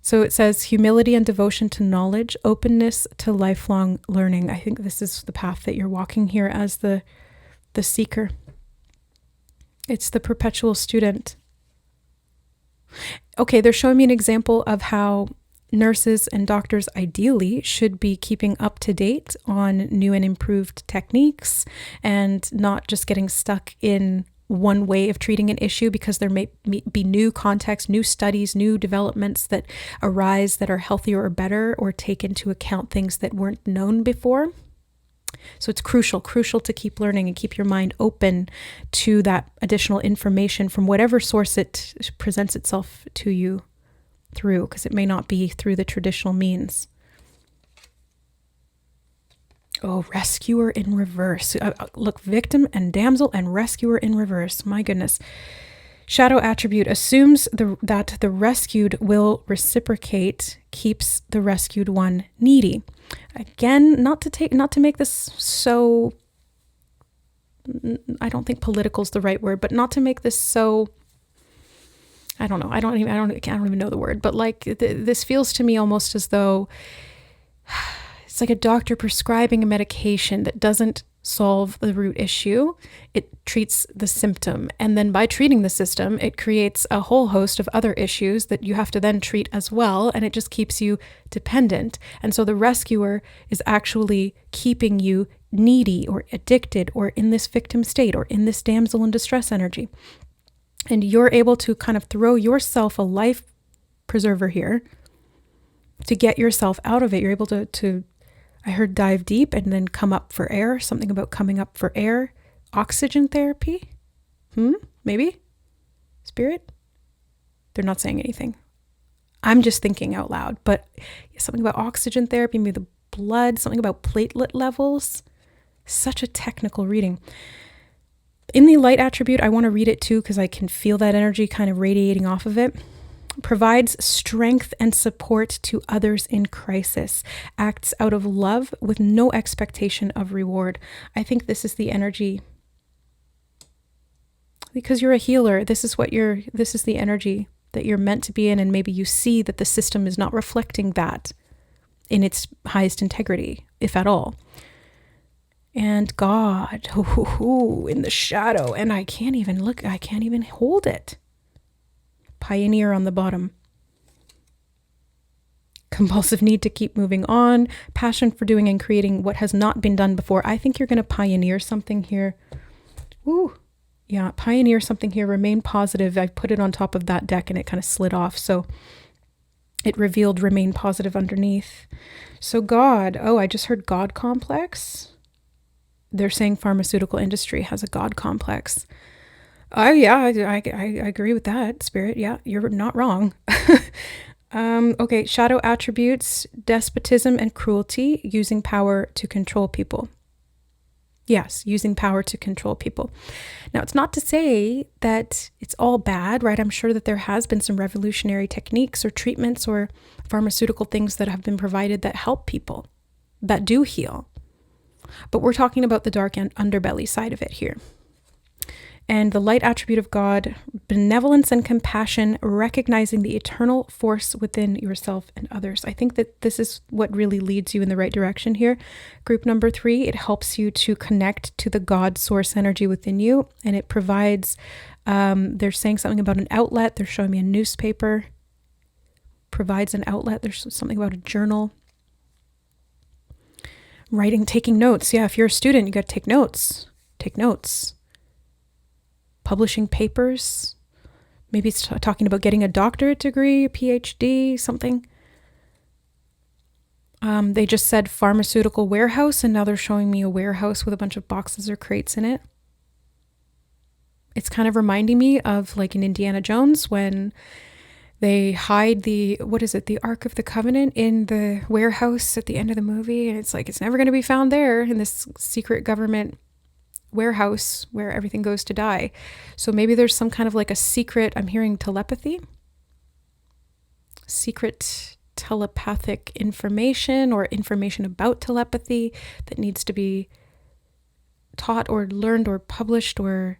Speaker 1: So it says humility and devotion to knowledge, openness to lifelong learning. I think this is the path that you're walking here as the seeker. It's the perpetual student. Okay, they're showing me an example of how nurses and doctors ideally should be keeping up to date on new and improved techniques and not just getting stuck in one way of treating an issue, because there may be new context, new studies, new developments that arise that are healthier or better, or take into account things that weren't known before. So it's crucial to keep learning and keep your mind open to that additional information from whatever source it presents itself to you through, because it may not be through the traditional means. Oh, rescuer in reverse. Look, victim and damsel and rescuer in reverse. My goodness. Shadow attribute assumes that the rescued will reciprocate, keeps the rescued one needy. Again, not to make this so, I don't think political is the right word, but not to make this so, I don't know. I don't even know the word, but like this feels to me almost as though it's like a doctor prescribing a medication that doesn't solve the root issue. It treats the symptom. And then by treating the system, it creates a whole host of other issues that you have to then treat as well. And it just keeps you dependent. And so the rescuer is actually keeping you needy or addicted or in this victim state or in this damsel in distress energy. And you're able to kind of throw yourself a life preserver here to get yourself out of it. You're able to I heard dive deep and then come up for air. Something about coming up for air. Oxygen therapy? Maybe? Spirit? They're not saying anything. I'm just thinking out loud. But something about oxygen therapy, maybe the blood, something about platelet levels. Such a technical reading. In the light attribute, I want to read it too because I can feel that energy kind of radiating off of it. Provides strength and support to others in crisis, acts out of love with no expectation of reward. I think this is the energy. Because you're a healer, this is the energy that you're meant to be in, and maybe you see that the system is not reflecting that in its highest integrity, if at all. And God, in the shadow, and I can't even hold it. Pioneer on the bottom. Compulsive need to keep moving on. Passion for doing and creating what has not been done before. I think you're going to pioneer something here. Yeah, pioneer something here. Remain positive. I put it on top of that deck and it kind of slid off. So it revealed remain positive underneath. So God, I just heard God complex. They're saying pharmaceutical industry has a God complex. Oh yeah, I agree with that, Spirit. Yeah, you're not wrong. Okay, shadow attributes, despotism and cruelty, using power to control people. Yes, using power to control people. Now, it's not to say that it's all bad, right? I'm sure that there has been some revolutionary techniques or treatments or pharmaceutical things that have been provided that help people, that do heal. But we're talking about the dark and underbelly side of it here. And the light attribute of God, benevolence and compassion, recognizing the eternal force within yourself and others. I think that this is what really leads you in the right direction here. Group number 3, it helps you to connect to the God source energy within you. And it provides, they're saying something about an outlet. They're showing me a newspaper. Provides an outlet. There's something about a journal. Writing, taking notes. Yeah, if you're a student, you got to take notes. Take notes. Publishing papers, maybe it's talking about getting a doctorate degree, a PhD, something. They just said pharmaceutical warehouse, and now they're showing me a warehouse with a bunch of boxes or crates in it. It's kind of reminding me of like in Indiana Jones when they hide the Ark of the Covenant in the warehouse at the end of the movie. And it's like, it's never going to be found there in this secret government warehouse where everything goes to die. So maybe there's some kind of like a secret, I'm hearing telepathy, secret telepathic information or information about telepathy that needs to be taught or learned or published, or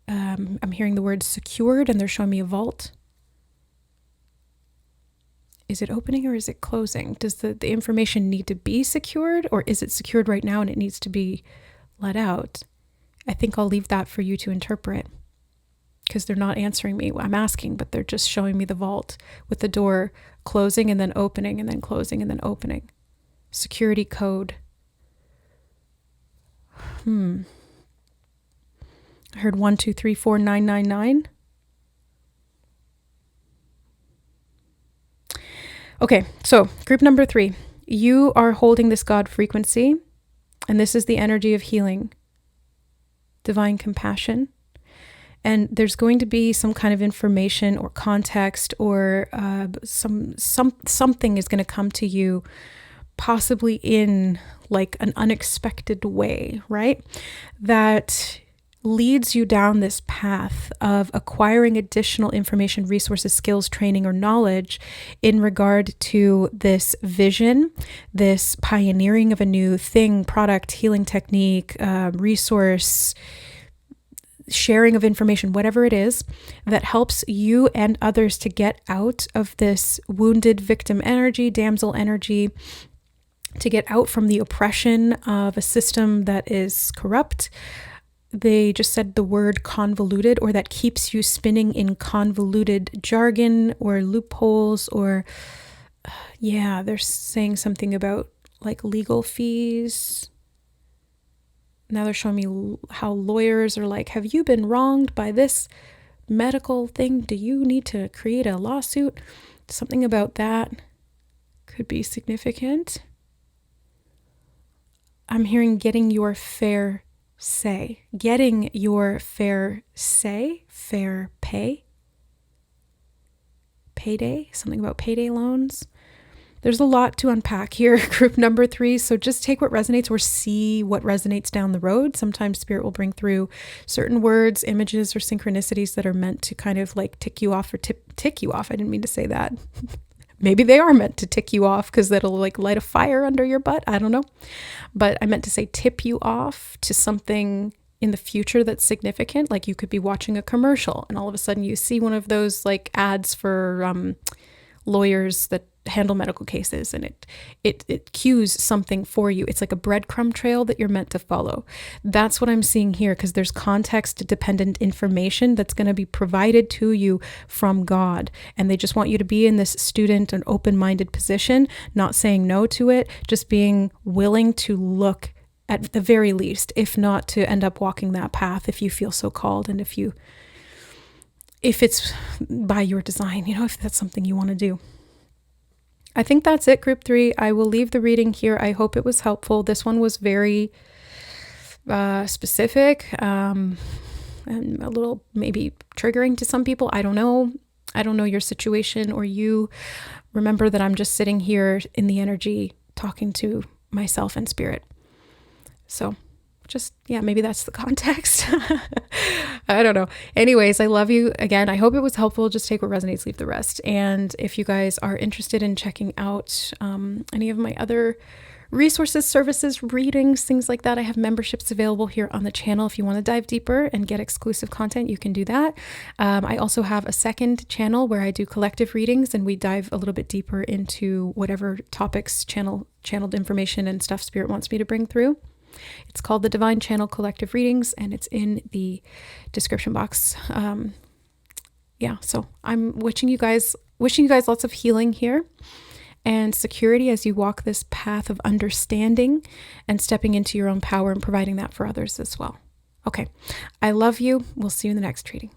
Speaker 1: I'm hearing the word secured, and they're showing me a vault. Is it opening or is it closing? Does the information need to be secured, or is it secured right now and it needs to be let out? I think I'll leave that for you to interpret. because they're not answering me. I'm asking, but they're just showing me the vault with the door closing and then opening and then closing and then opening. Security code. I heard 1234999. Okay, so group number 3. You are holding this God frequency, and this is the energy of healing, divine compassion. And there's going to be some kind of information or context or something is going to come to you, possibly in like an unexpected way, right? That leads you down this path of acquiring additional information, resources, skills, training, or knowledge in regard to this vision, this pioneering of a new thing, product, healing technique, resource, sharing of information, whatever it is, that helps you and others to get out of this wounded victim energy, damsel energy, to get out from the oppression of a system that is corrupt. They just said the word convoluted, or that keeps you spinning in convoluted jargon or loopholes, or they're saying something about like legal fees. Now they're showing me how lawyers are like, have you been wronged by this medical thing? Do you need to create a lawsuit? Something about that could be significant. I'm hearing getting your fair say. Getting your fair say, fair pay. Payday, something about payday loans. There's a lot to unpack here, group number 3. So just take what resonates or see what resonates down the road. Sometimes spirit will bring through certain words, images, or synchronicities that are meant to kind of like tick you off or tick you off. I didn't mean to say that. Maybe they are meant to tick you off because that'll like light a fire under your butt. I don't know. But I meant to say tip you off to something in the future that's significant. Like you could be watching a commercial and all of a sudden you see one of those like ads for lawyers that handle medical cases, and it cues something for you. It's like a breadcrumb trail that you're meant to follow. That's what I'm seeing here, because there's context dependent information that's going to be provided to you from God, and they just want you to be in this student and open-minded position, not saying no to it, just being willing to look at the very least, if not to end up walking that path if you feel so called, and if it's by your design, if that's something you want to do. I think that's it, group 3. I will leave the reading here. I hope it was helpful. This one was very specific and a little maybe triggering to some people. I don't know. I don't know your situation or you. Remember that I'm just sitting here in the energy talking to myself and spirit. So just, maybe that's the context. I don't know. Anyways, I love you again. I hope it was helpful. Just take what resonates, leave the rest. And if you guys are interested in checking out any of my other resources, services, readings, things like that, I have memberships available here on the channel. If you want to dive deeper and get exclusive content, you can do that. I also have a second channel where I do collective readings, and we dive a little bit deeper into whatever topics, channeled information and stuff spirit wants me to bring through. It's called the Divine Channel Collective Readings, and it's in the description box. So I'm wishing you guys lots of healing here and security as you walk this path of understanding and stepping into your own power and providing that for others as well. Okay. I love you. We'll see you in the next reading.